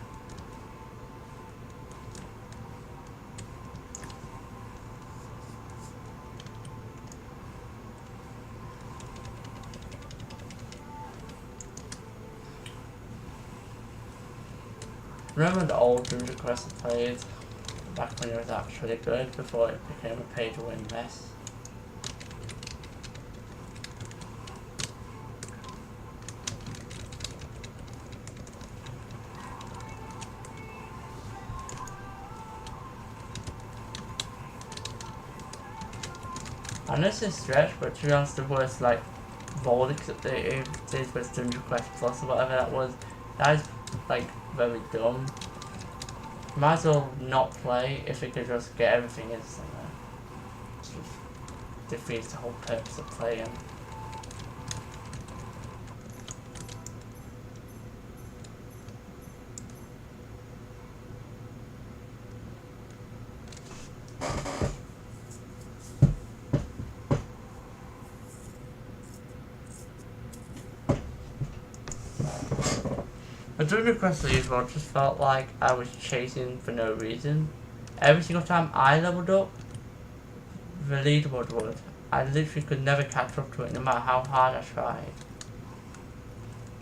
Remember the old Dungeon Quest I played back when it was actually good before it became a pay-to-win mess? I know it's a stretch, but to be honest, the worst like Voldic update was Dungeon Quest Plus or whatever that was. That is like very dumb. Might as well not play if it could just get everything instantly. It just defeats the whole purpose of playing. The Dungeon Quest leaderboard just felt like I was chasing for no reason. Every single time I leveled up, the leaderboard would. I literally could never catch up to it no matter how hard I tried.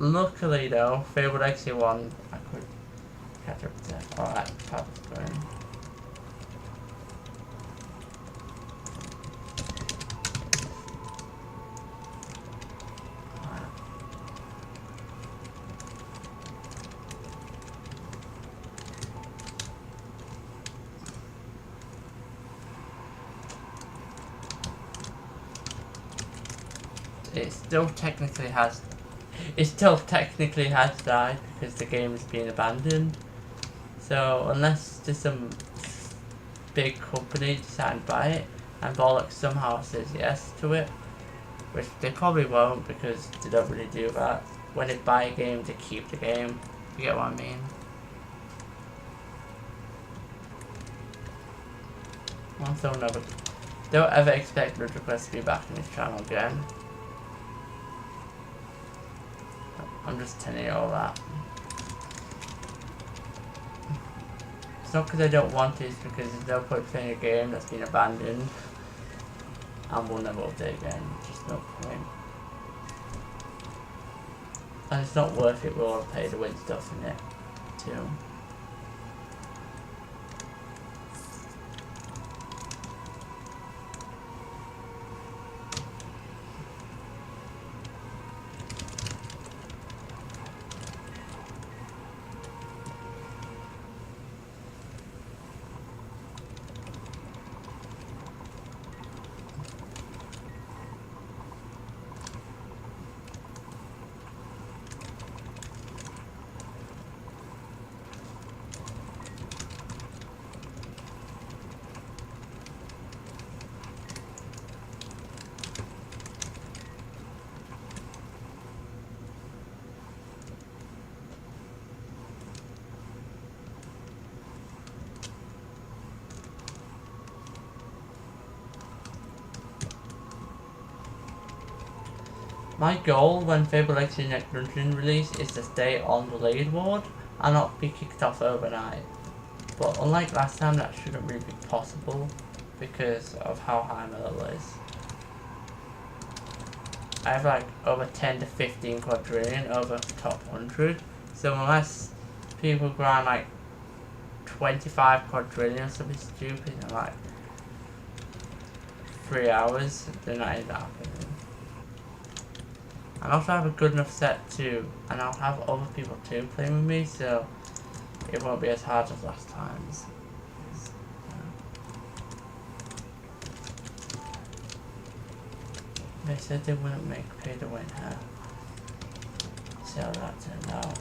Luckily though, Fabled Exit 1, I could catch up to it. Alright, Fabled's going. It still technically has died because the game is being abandoned. So unless there's some big company decided to buy it and Bollocks somehow says yes to it, which they probably won't because they don't really do that. When they buy a game, they keep the game. You get what I mean? Also, don't ever expect Red Request to be back in this channel again. I'm just telling you all that. It's not because I don't want it, it's because there's no point playing a game that's been abandoned and will never update again. Just no point. And it's not worth it with all the pay to win stuff in it, too. My goal when Fabled Exit next dungeon release is to stay on the leaderboard and not be kicked off overnight. But unlike last time, that shouldn't really be possible because of how high my level is. I have like over 10 to 15 quadrillion over top 100, so unless people grind like 25 quadrillion or something stupid in like 3 hours, they're not even happening. And also have a good enough set too, and I'll have other people too playing with me, so it won't be as hard as last time's. They said they wouldn't make pay to win her. See how that turned out.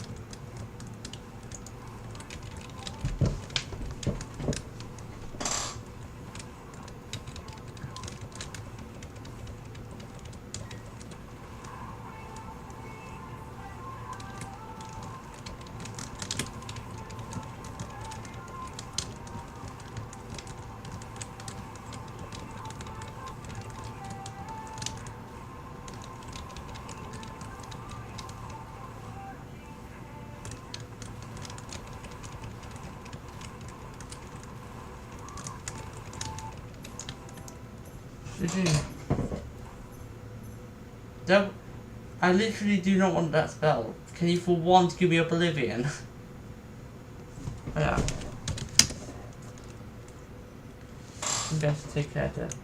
GG. Don't, I literally do not want that spell. Can you for once give me Oblivion? Yeah. I'm going to take care of that.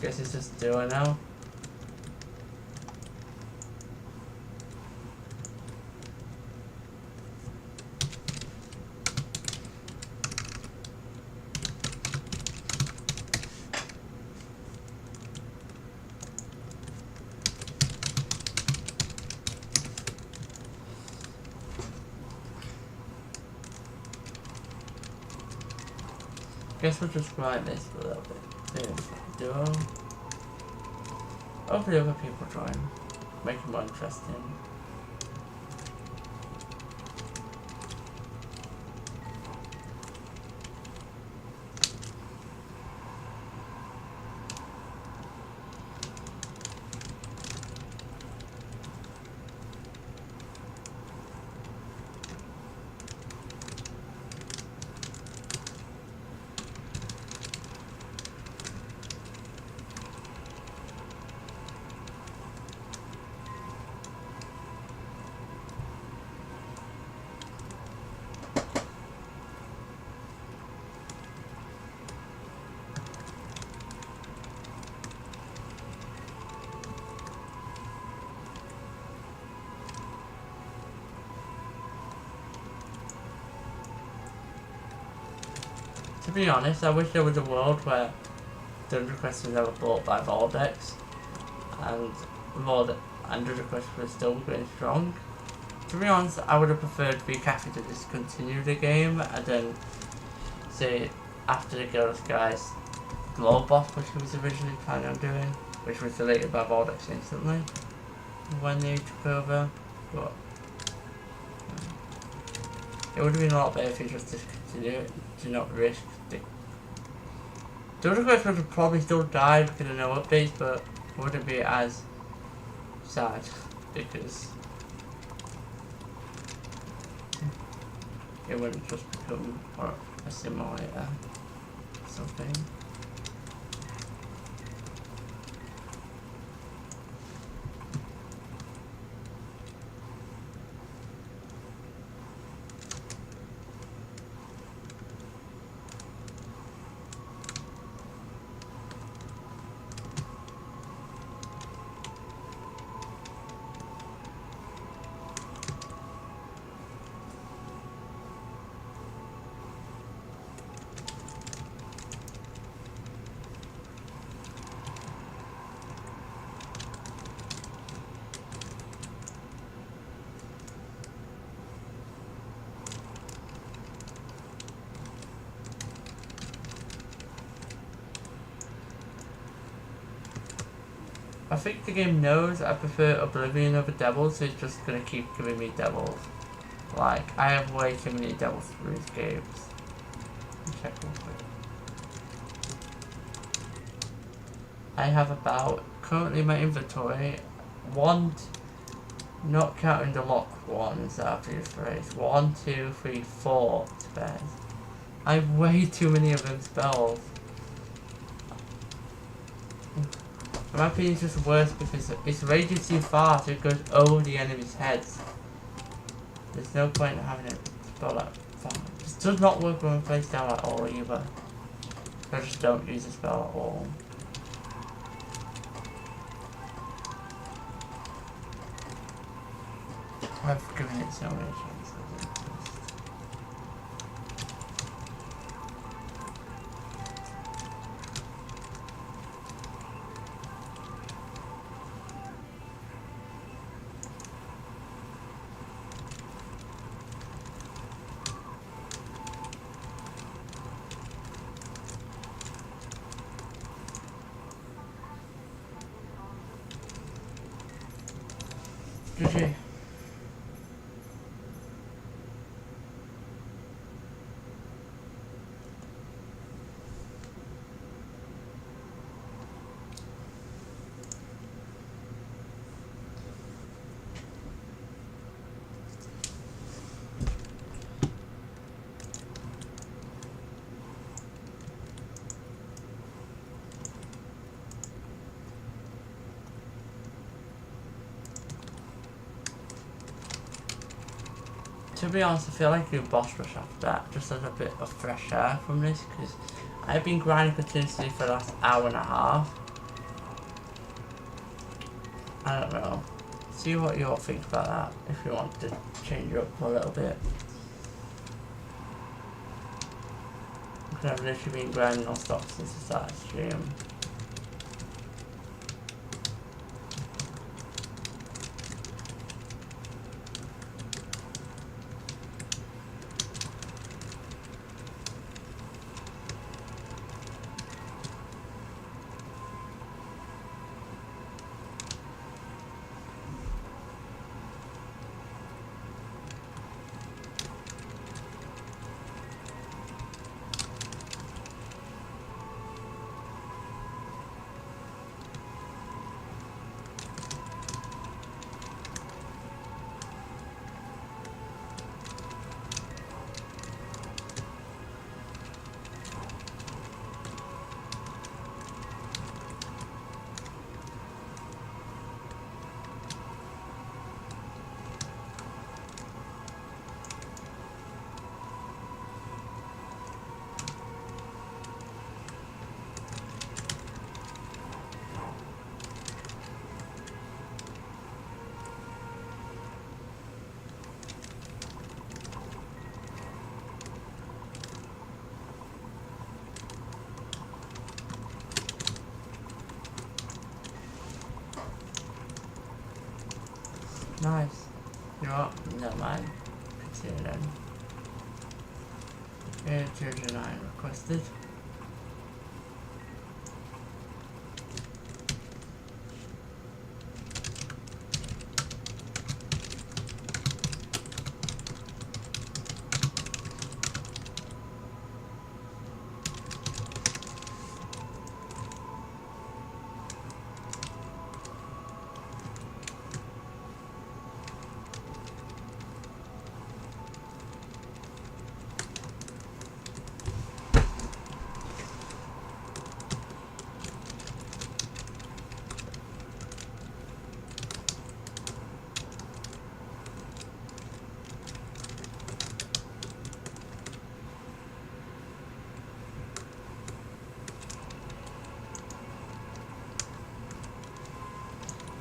Guess it's just doing now. Guess we'll just write this a little bit. Duo. Hopefully other people join. Make it more interesting. To be honest, I wish there was a world where Dungeon Quest was ever bought by Vortex and Dungeon Quest was still going strong. To be honest, I would have preferred Cafe to discontinue the game and then say after the Girls Guys Glow Boss, which he was originally planning on doing, which was deleted by Vortex instantly when they took over. But it would have been a lot better if he just discontinued it, to not risk the Dungeon Quest would have probably still died because of no updates, but it wouldn't be as sad because it wouldn't just become a simulator something. I think the game knows I prefer Oblivion over Devils, so it's just gonna keep giving me Devils. Like, I have way too many Devils through these games. Check real quick. I have about, currently in my inventory, not counting the locked ones that I've used for it, 1, 2, 3, 4 spares. I have way too many of them spells. In my opinion, it's just worse because it's rages too fast, it goes over the enemy's heads. There's no point in having it spell that fast. This does not work when we playstyle at all either. I just don't use the spell at all. I've given it so many chances. GG. be honest, I feel like doing boss rush after that, just as a bit of fresh air from this, because I've been grinding continuously for the last hour and a half. I don't know. See what you all think about that, if you want to change it up a little bit. Because I've literally been grinding non-stop since the start of the stream. Nice. You know what? Never mind. Continue then. 209 requested.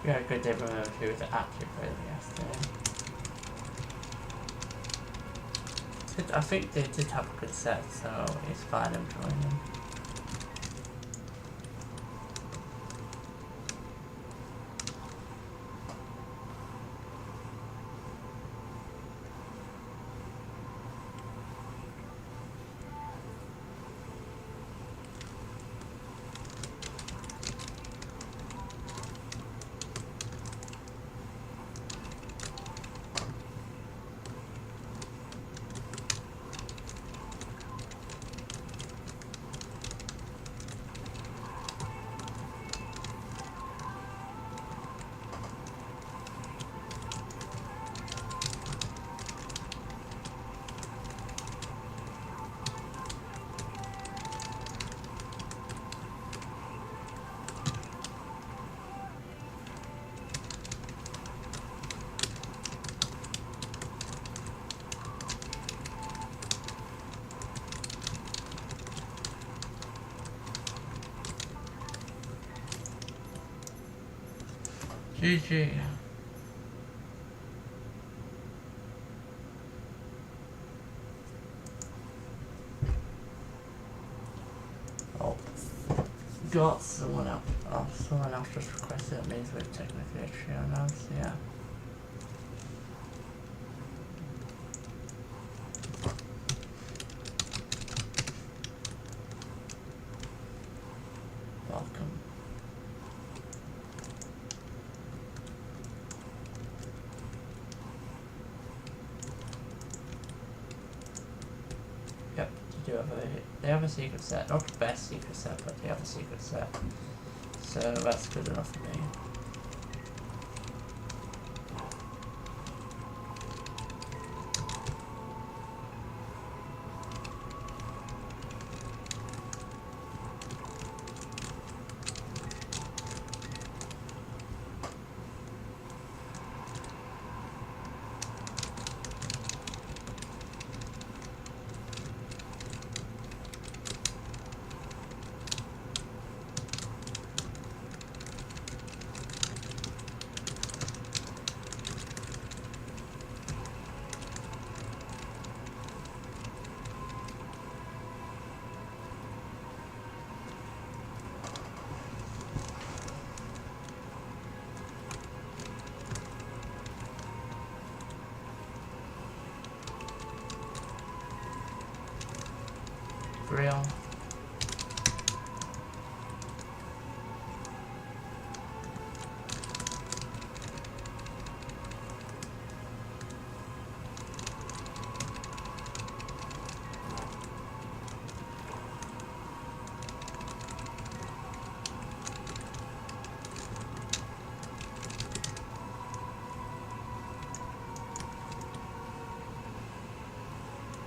We had a good day from him who was actually really yesterday. I think they did have a good set, so it's fine I'm joining. GG. Oh, got someone else. Oh, someone else just requested. It means we're technically a trio now, so yeah. Welcome. Yep, you do have they have a secret set. Not the best secret set, but they have a secret set. So that's good enough for me. real.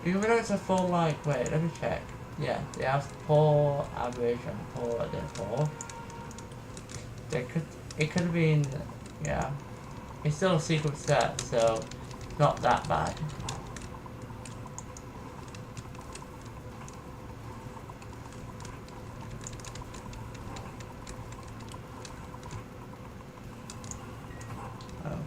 Even though it's a full, like, wait, let me check. Yeah, they have poor average and poor then poor. It could have been, yeah. It's still a secret set, so not that bad. Oh.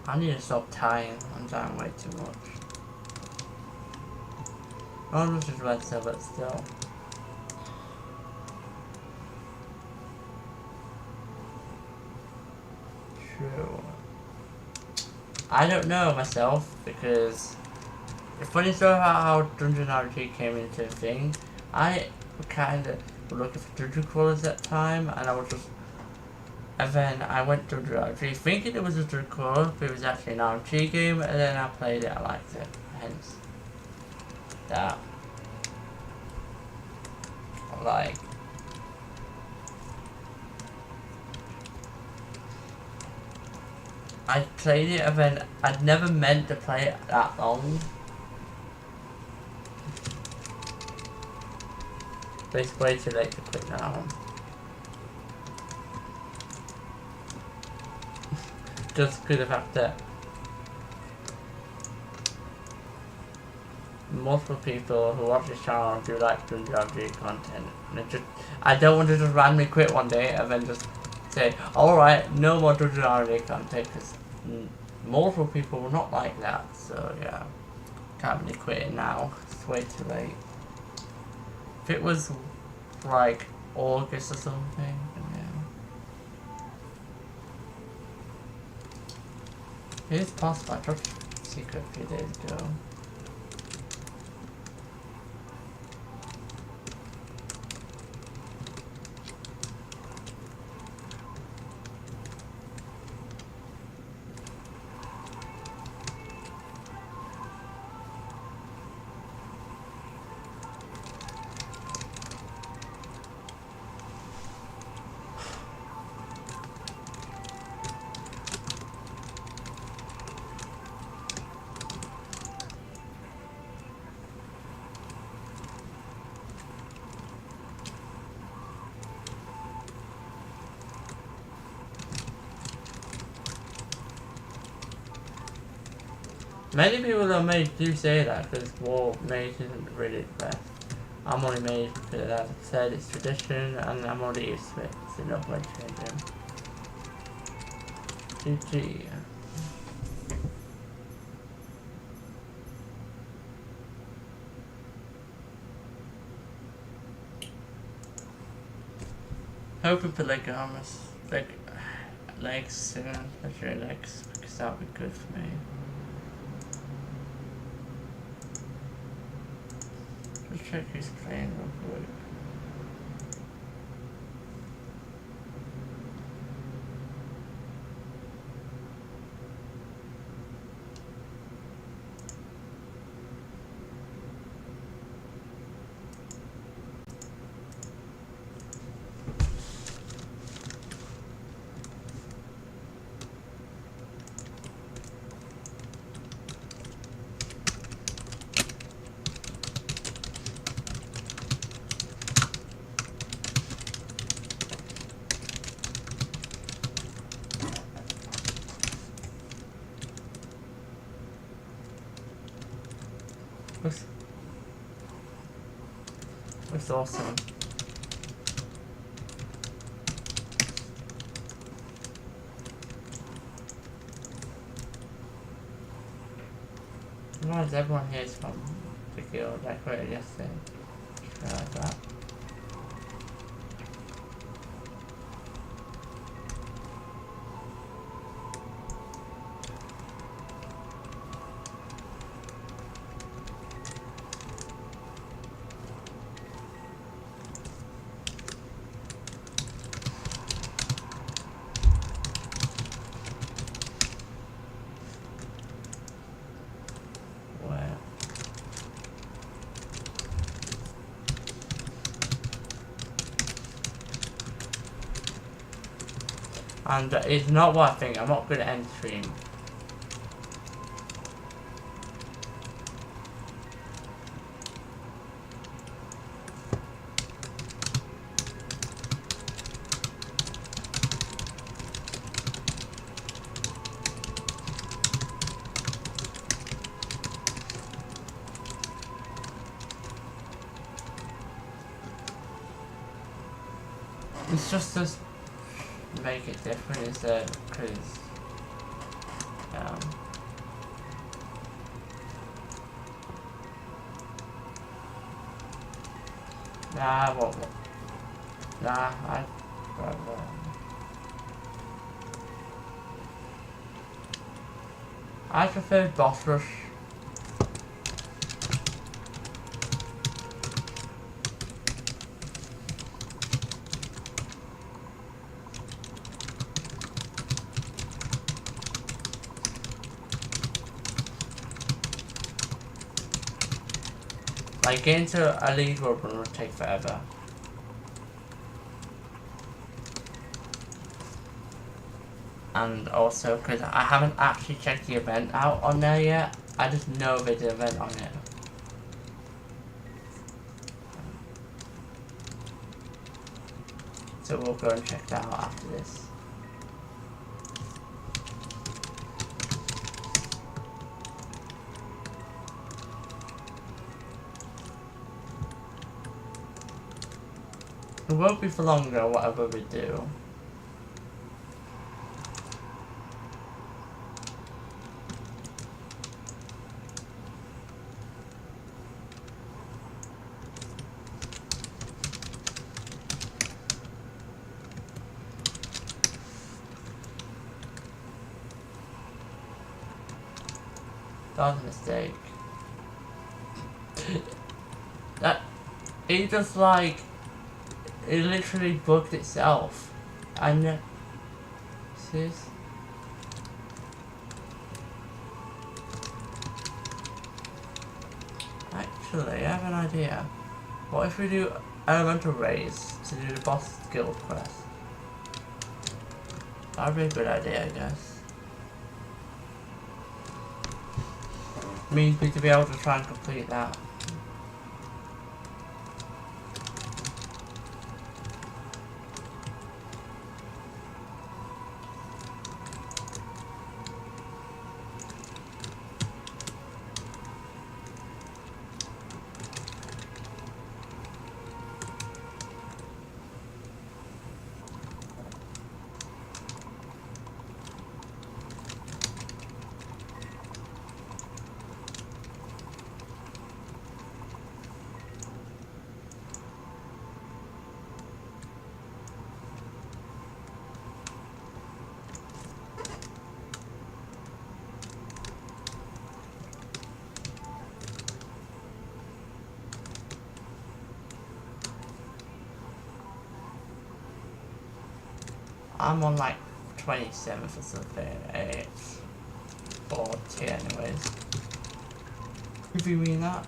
I need to stop tying. I'm tying way too much. Oh, this is red cell, but still. True. I don't know myself because it's funny story about how Dungeon RPG came into the thing. I kind of was looking for dungeon crawlers at the time, and I was just. And then I went to Dungeon RPG thinking it was a dungeon crawler, but it was actually an RPG game, and then I played it, I liked it. Hence that. Like. I played it and then I'd never meant to play it that long. But it's way too late to quit now. Just because of the fact that multiple people who watch this channel do like Dungeon RPG content. And I don't want to just randomly quit one day and then just say, alright, no more Dungeon RPG content, because multiple people will not like that, so yeah. Can't really quit it now, it's way too late. If it was like August or something, then yeah. It is possible, I dropped Secret a few days ago. Many people that mage do say that because war mage isn't really the best. I'm only mage because, as I said, it's tradition and I'm only used to it. It's enough way to change them. GG. Hoping for legs soon, especially legs, because that would be good for me. Let's check who's playing real quick. Looks awesome. Why is everyone here is from the guild I created yesterday? Like that. And it's not what I think. I'm not good at end stream. It's just to make it different, is that because I prefer boss rush. Like, getting to a lead run would take forever. And also, because I haven't actually checked the event out on there yet, I just know there's an event on it. So we'll go and check that out after this. It won't be for long though, whatever we do. That was a mistake. That it just like it literally bugged itself, and sis. Actually, I have an idea. What if we do elemental rays to do the boss skill quest? That'd be a good idea, I guess. Means me to be able to try and complete that. I'm on like 27th or something, 8, 40 anyways. If you mean that.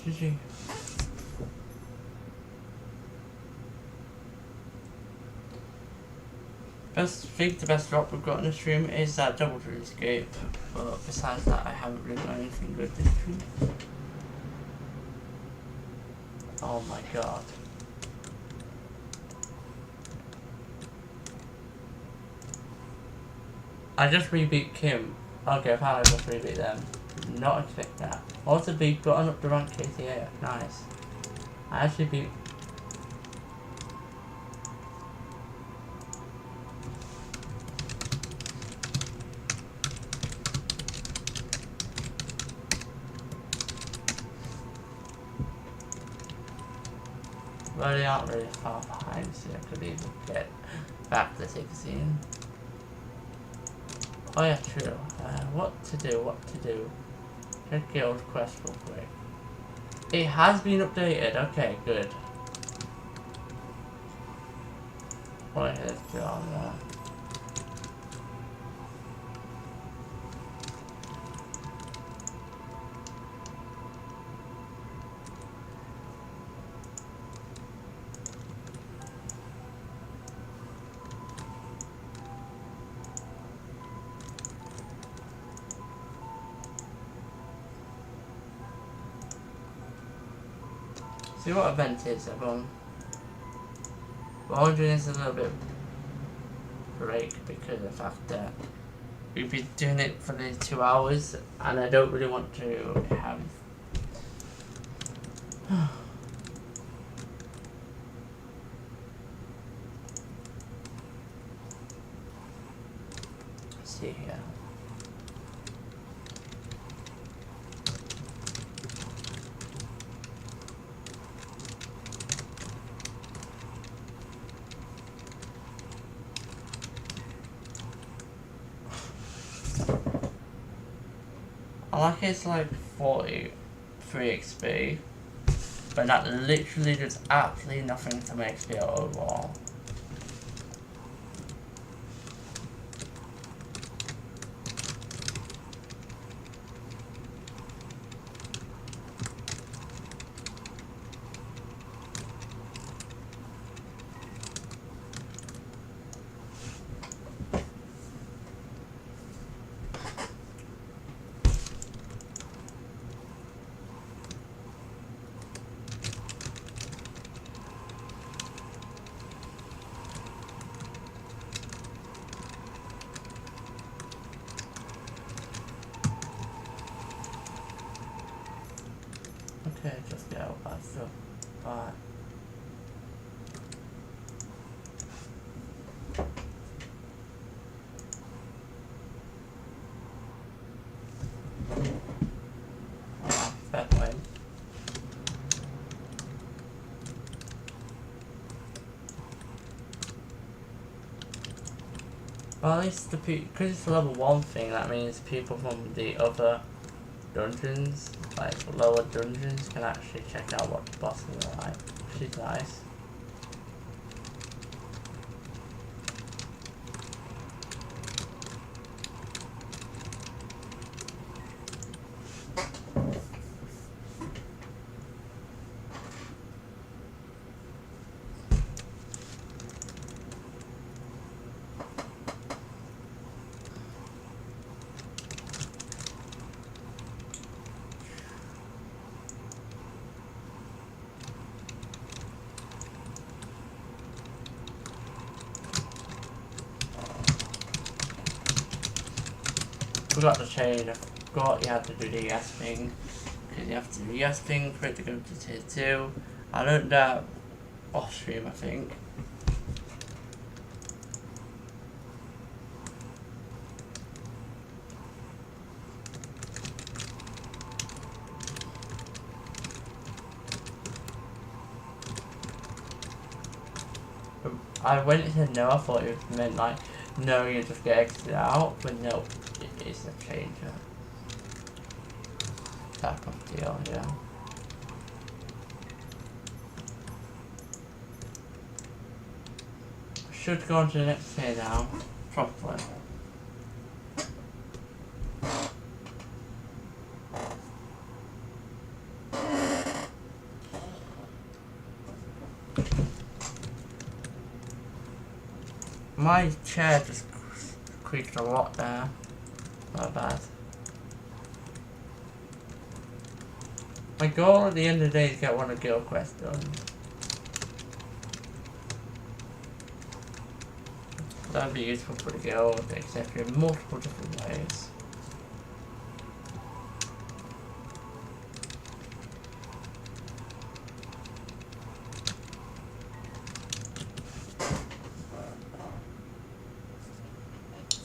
GG. I think the best drop we've got in the stream is that double dreamscape, but besides that I haven't really done anything good this stream. Oh my god. I just rebeat Kim. Okay, fine, I just rebeat them. Did not expect that. Also beat gotten up to rank KTA. Nice. I actually beat Well, they aren't really far behind, so I could even get back to 16. Oh yeah, true. What to do? Check guild quest real quick. It has been updated, okay, good. What is it on there? See what event is, everyone. 100 is a little bit break because of the fact that we've been doing it for the 2 hours and I don't really want to have let's see here. I like it's like 43 XP, but that literally does absolutely nothing to my XP overall. Okay, just get out that stuff. Alright. Fair point. Well, at least because it's a level 1 thing, that means people from the other dungeons, like lower dungeons, can actually check out what the bosses are like, which is nice. Forgot to change, I forgot you had to do the yes thing, because you have to do the yes thing for it to go to tier 2. I learned that off stream, I think. When it said no, I thought it meant like, no, you just get exited out, but no, it is a changer. Type of deal, yeah. Should go on to the next tier now, properly. My chair just creaked a lot there. Not bad. My goal at the end of the day is to get one of the guild quests done. That would be useful for the guild, except in multiple different ways.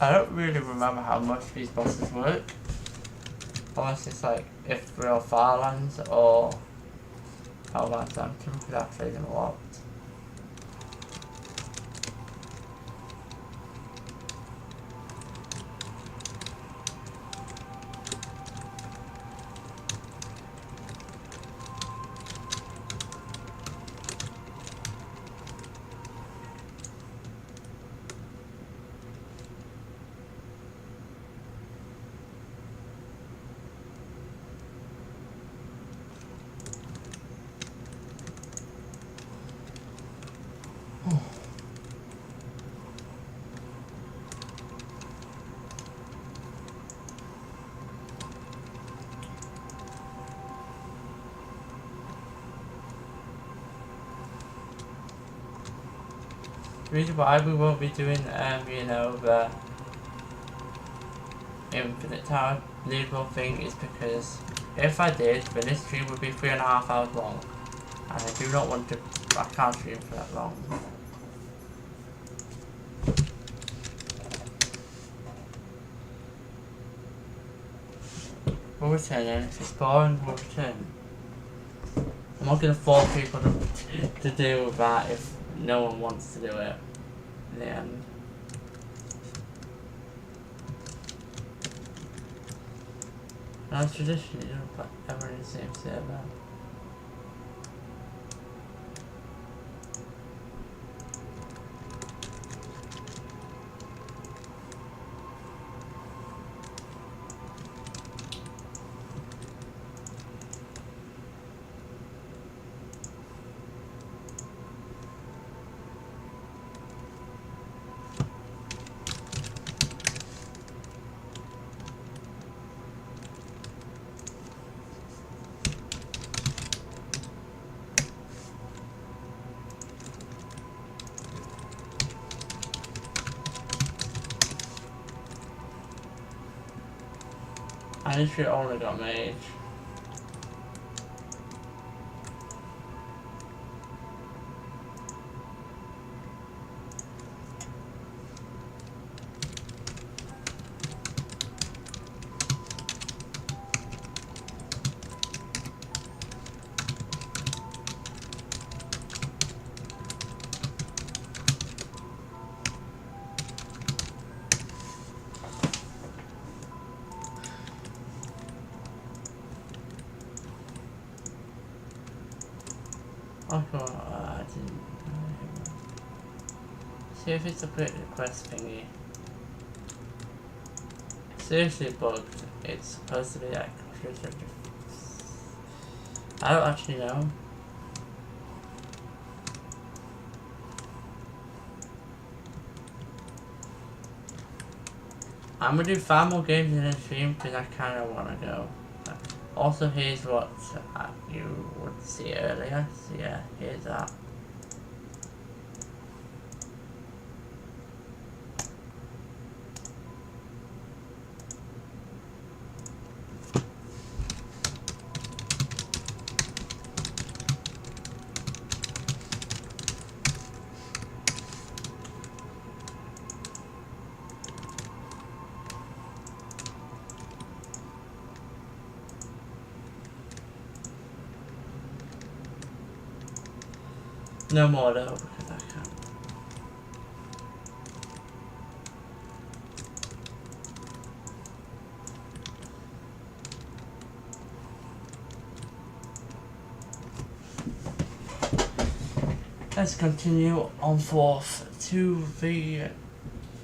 I don't really remember how much these bosses work. Unless it's like if real Firelands or Hellbound sanctum without trading a lot. The reason why we won't be doing, you know, the infinite tower leaderboard thing is because if I did, then this stream would be 3.5 hours long, and I do not want to. I can't stream for that long. We'll return, and if it's boring, we'll return. I'm not gonna force people to do that if no one wants to do it in the end. Now it's tradition, you don't put everyone in the same server. I literally only got mage. Oh god, I didn't. See if it's a quick request thingy. Seriously bugged. It's supposed to be like. I don't actually know. I'm gonna do 5 more games in a stream because I kinda wanna go. Also, here's what you would see earlier. So yeah, here's that. No more though, because I can't. Let's continue on forth to the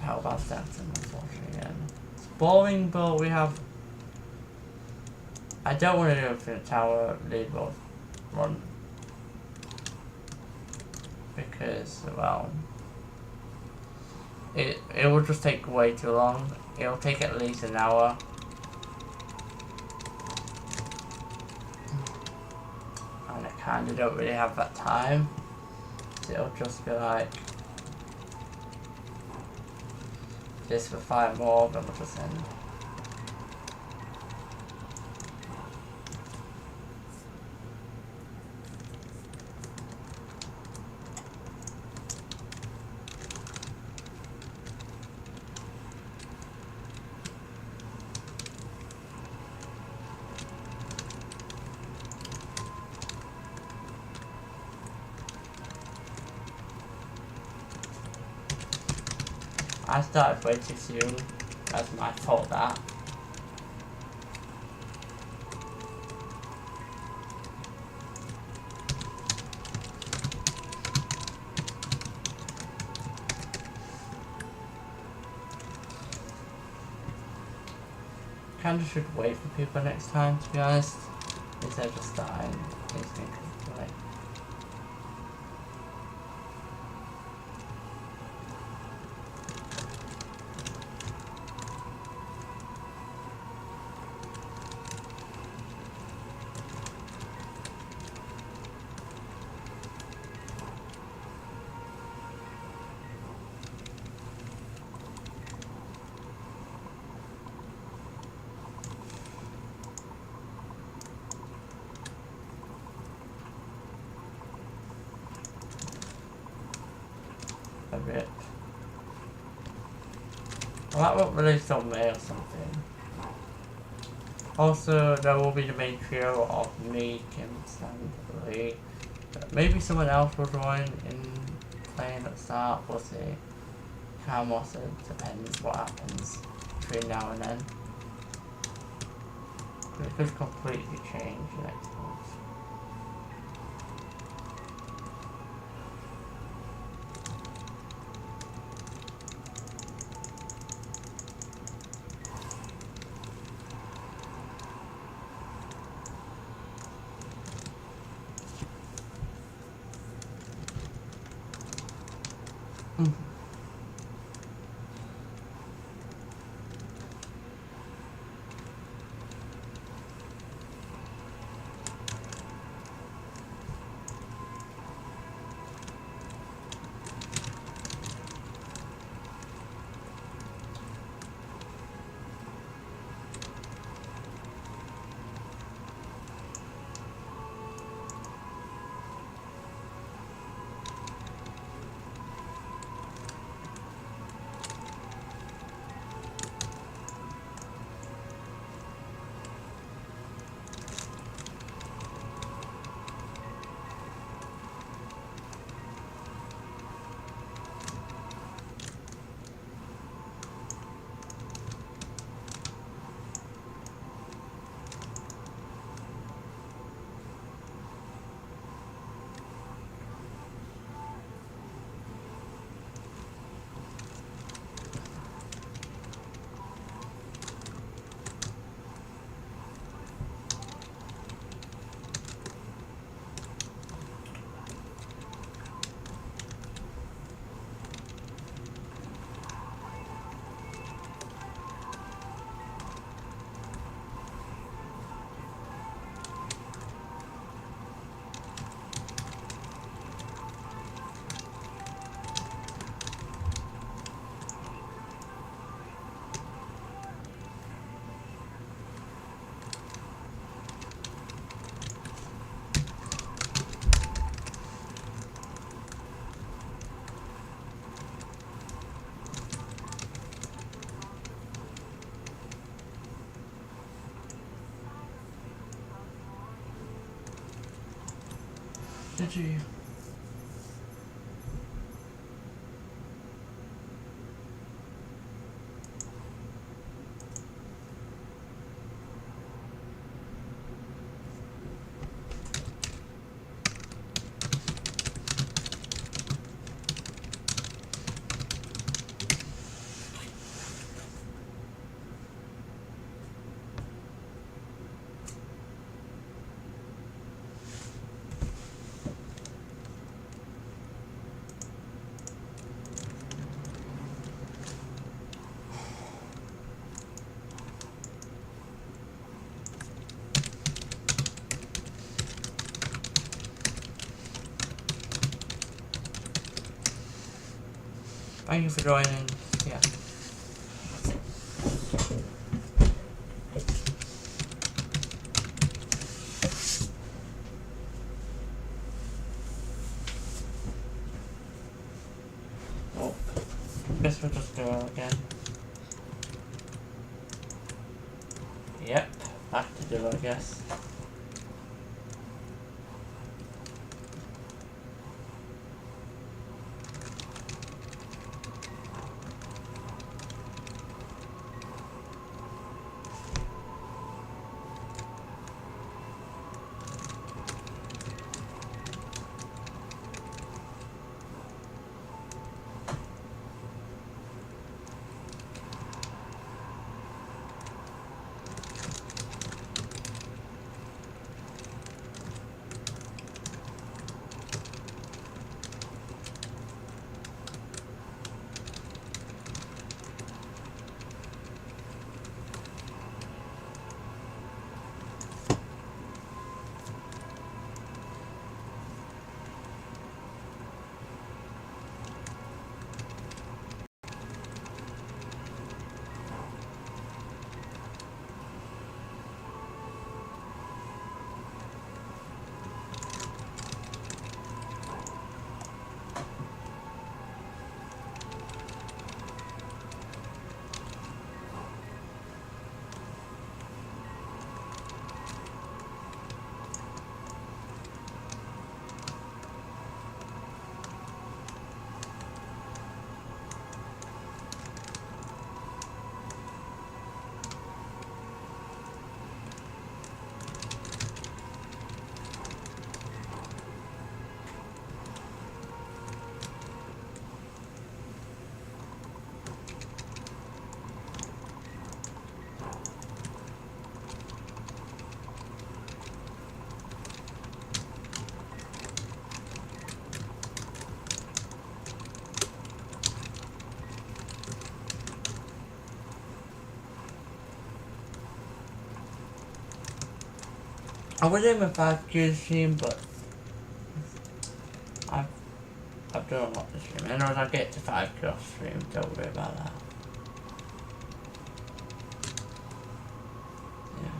Hellbound sanctum, unfortunately again. It's boring, but we have. I don't want to do infinite tower leaderboard run. Because, well, it will just take way too long. It'll take at least an hour. And I kinda don't really have that time. So it'll just be like this for 5 more, then we'll just end. I started way too soon. That's my fault, that. Kinda should wait for people next time, to be honest, instead of just starting instantly, like. A bit. Well, that won't release on May or something. Also, there will be the main trio of me, Kim, and Lee. Maybe someone else will join in playing at the start. We'll see. Cam also depends what happens between now and then. It could completely change next month. Did you? Thank you for joining. Yeah. Oh, guess we'll just go out again. Yep, back to do, I guess. I was in a 5Q stream, but I've done a lot this stream. And when I get to 5Q off stream, don't worry about that. Yeah.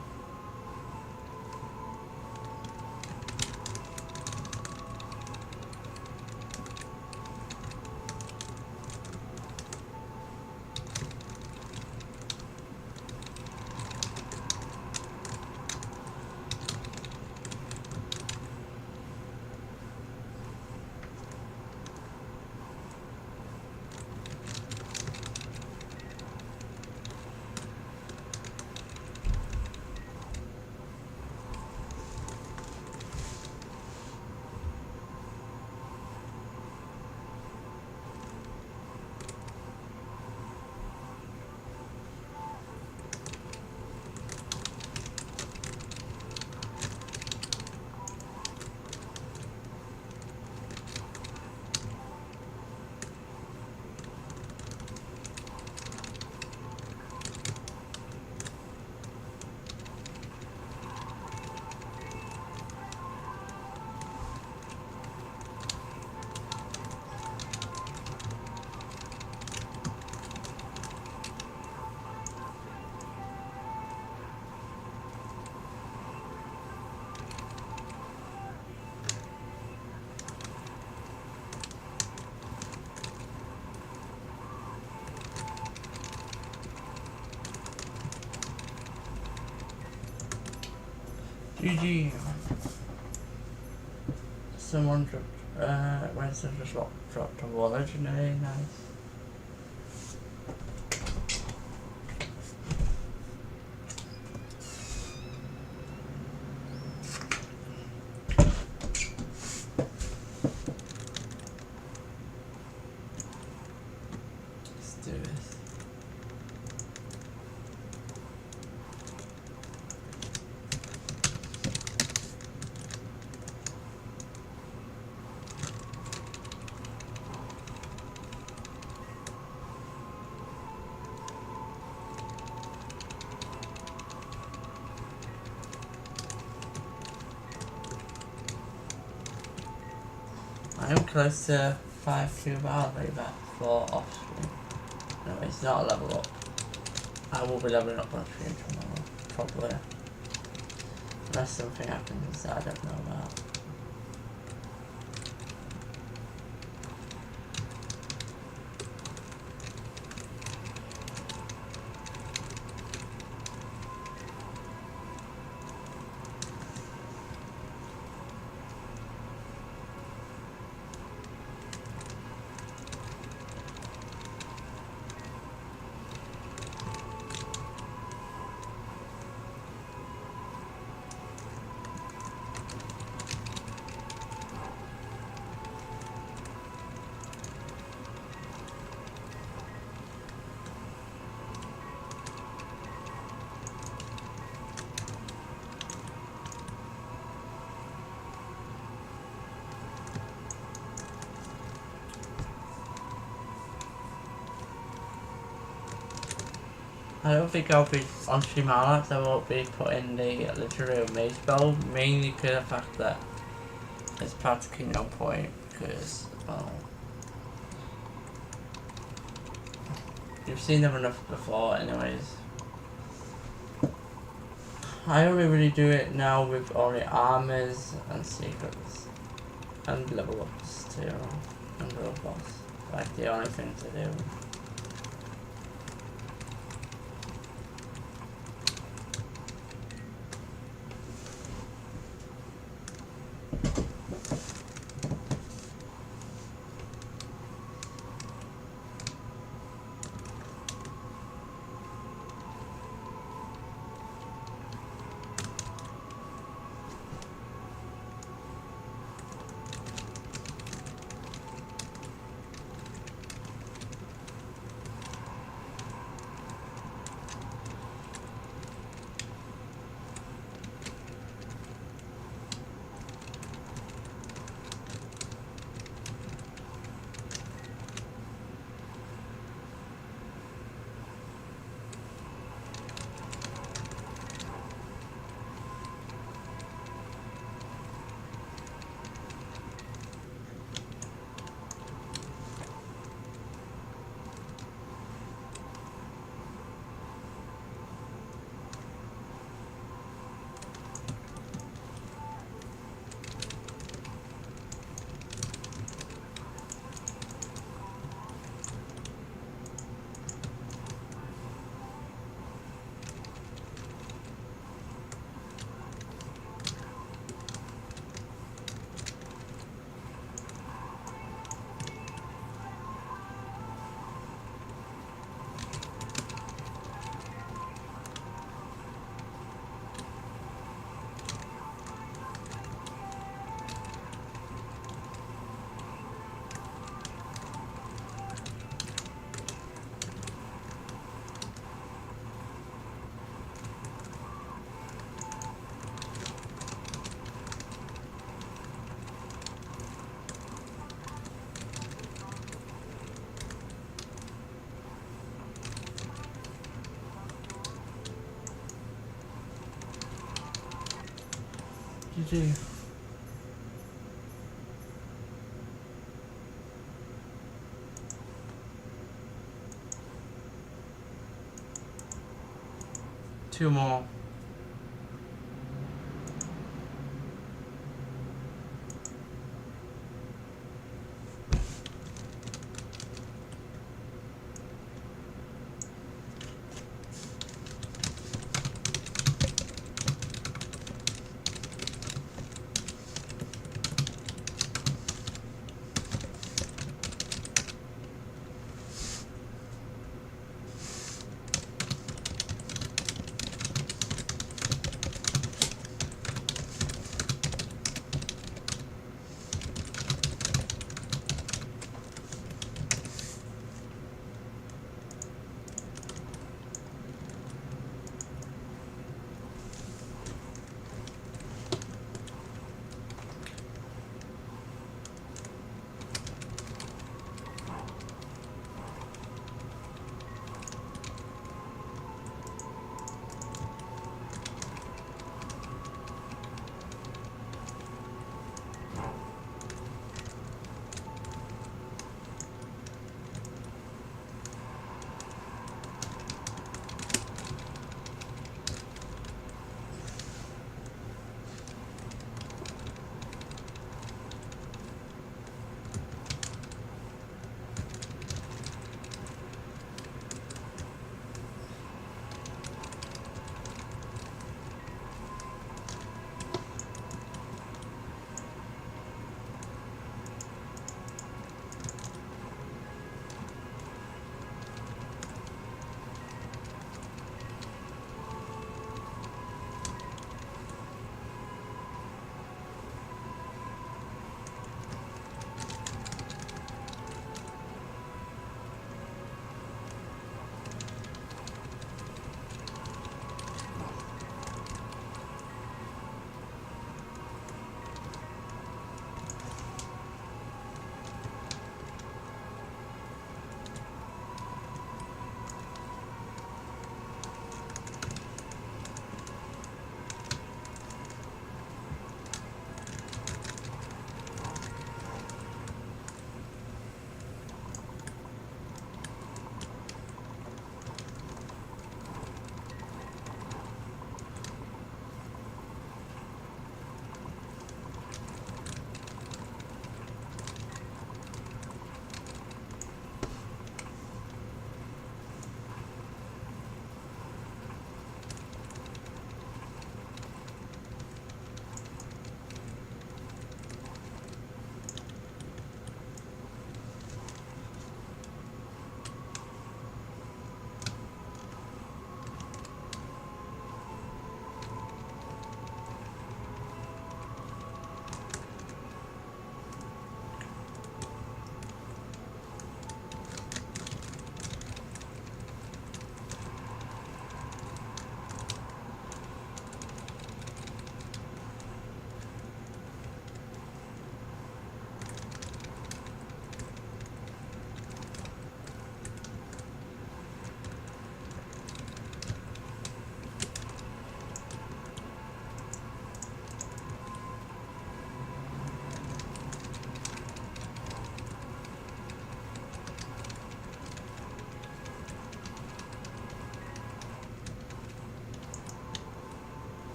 GG. Someone dropped, Winston just dropped a wall legendary, nice. Let's do this. I am close to 5Q, but I'll be back for off stream. No, it's not a level up. I will be leveling up on stream tomorrow, probably. Unless something happens that I don't know about. I don't think I'll be on stream highlights. I won't be putting the literary maze spell, mainly because of the fact that it's practically no point, because, well, you've seen them enough before anyways. I only really do it now with only armors and secrets, and level ups too, and robots, like the only thing to do. do. Two more.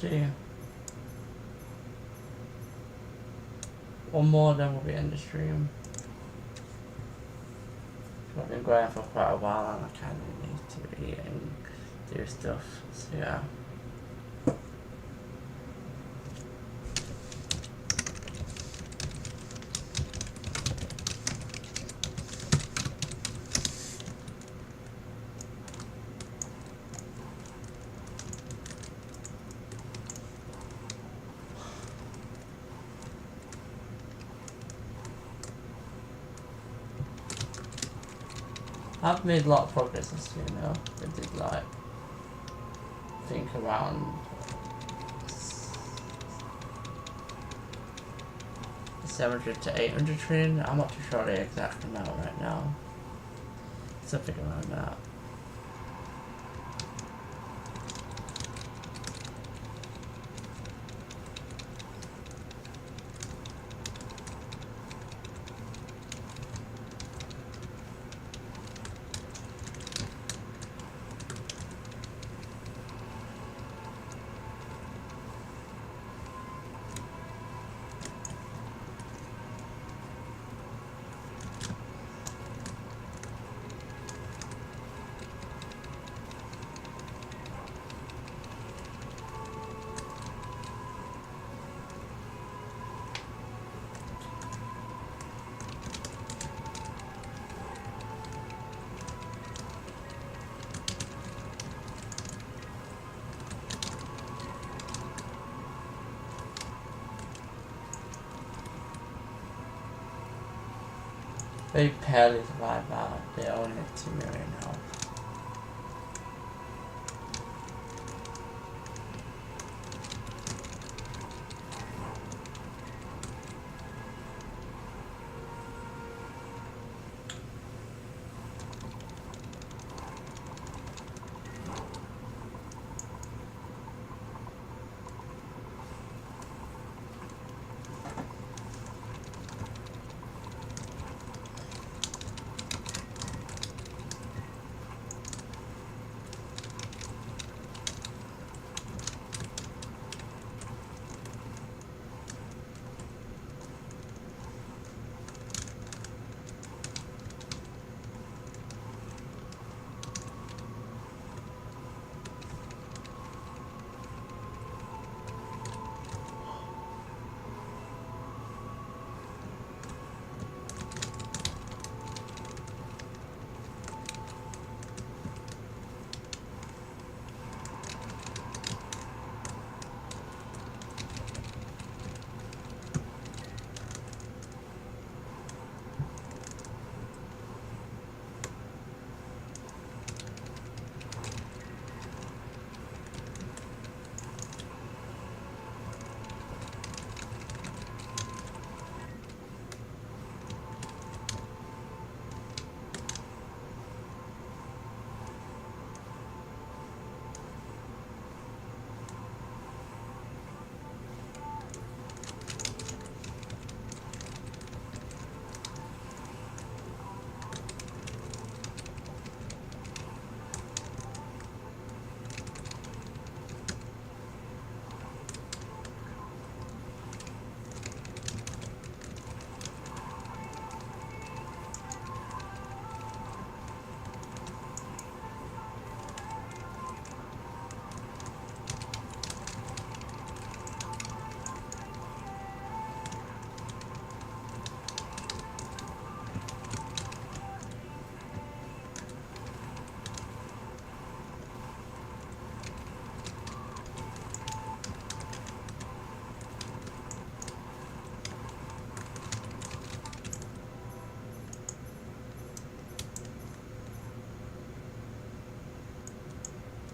energy. One more, then we'll be in the stream. I've been going for quite a while and I kind of need to eat and do stuff, so yeah. I've made a lot of progress this year now. I did like think around 700 to 800 training. I'm not too sure the exact amount right now. Something around that. They barely survive out. They only have 2 million health.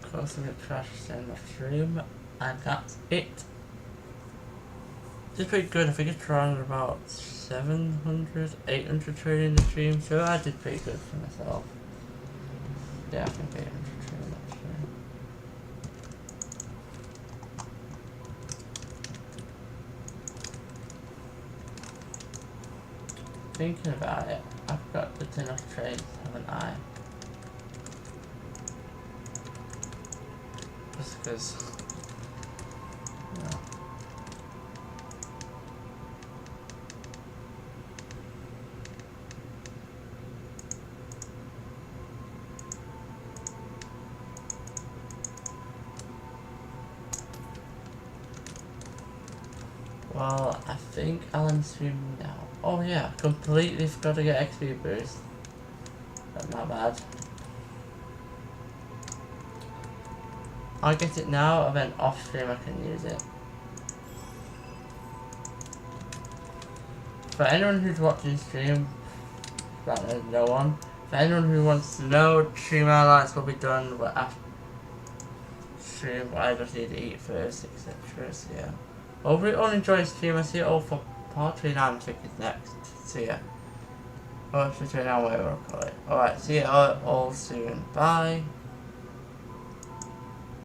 Closing the trash in the stream, and that's it. It's pretty good. I think it's around about 700, 800 trading in the stream, so I did pretty good for myself. Yeah, I think 800 trading actually. Thinking about it, I've got the enough trades, haven't I? Just because Yeah. Well, I think I'll end stream now. Oh yeah, completely forgot to get XP boost. That's not bad. I'll get it now, and then off stream I can use it. For anyone who's watching stream, rather no one. For anyone who wants to know, stream highlights will be done after stream. I just need to eat first, etc. So yeah. Hope you all enjoy the stream. I see it all for part 3 now. I'm thinking next. So yeah. Or 3 now, whatever I call it. Alright, see you all soon. Bye.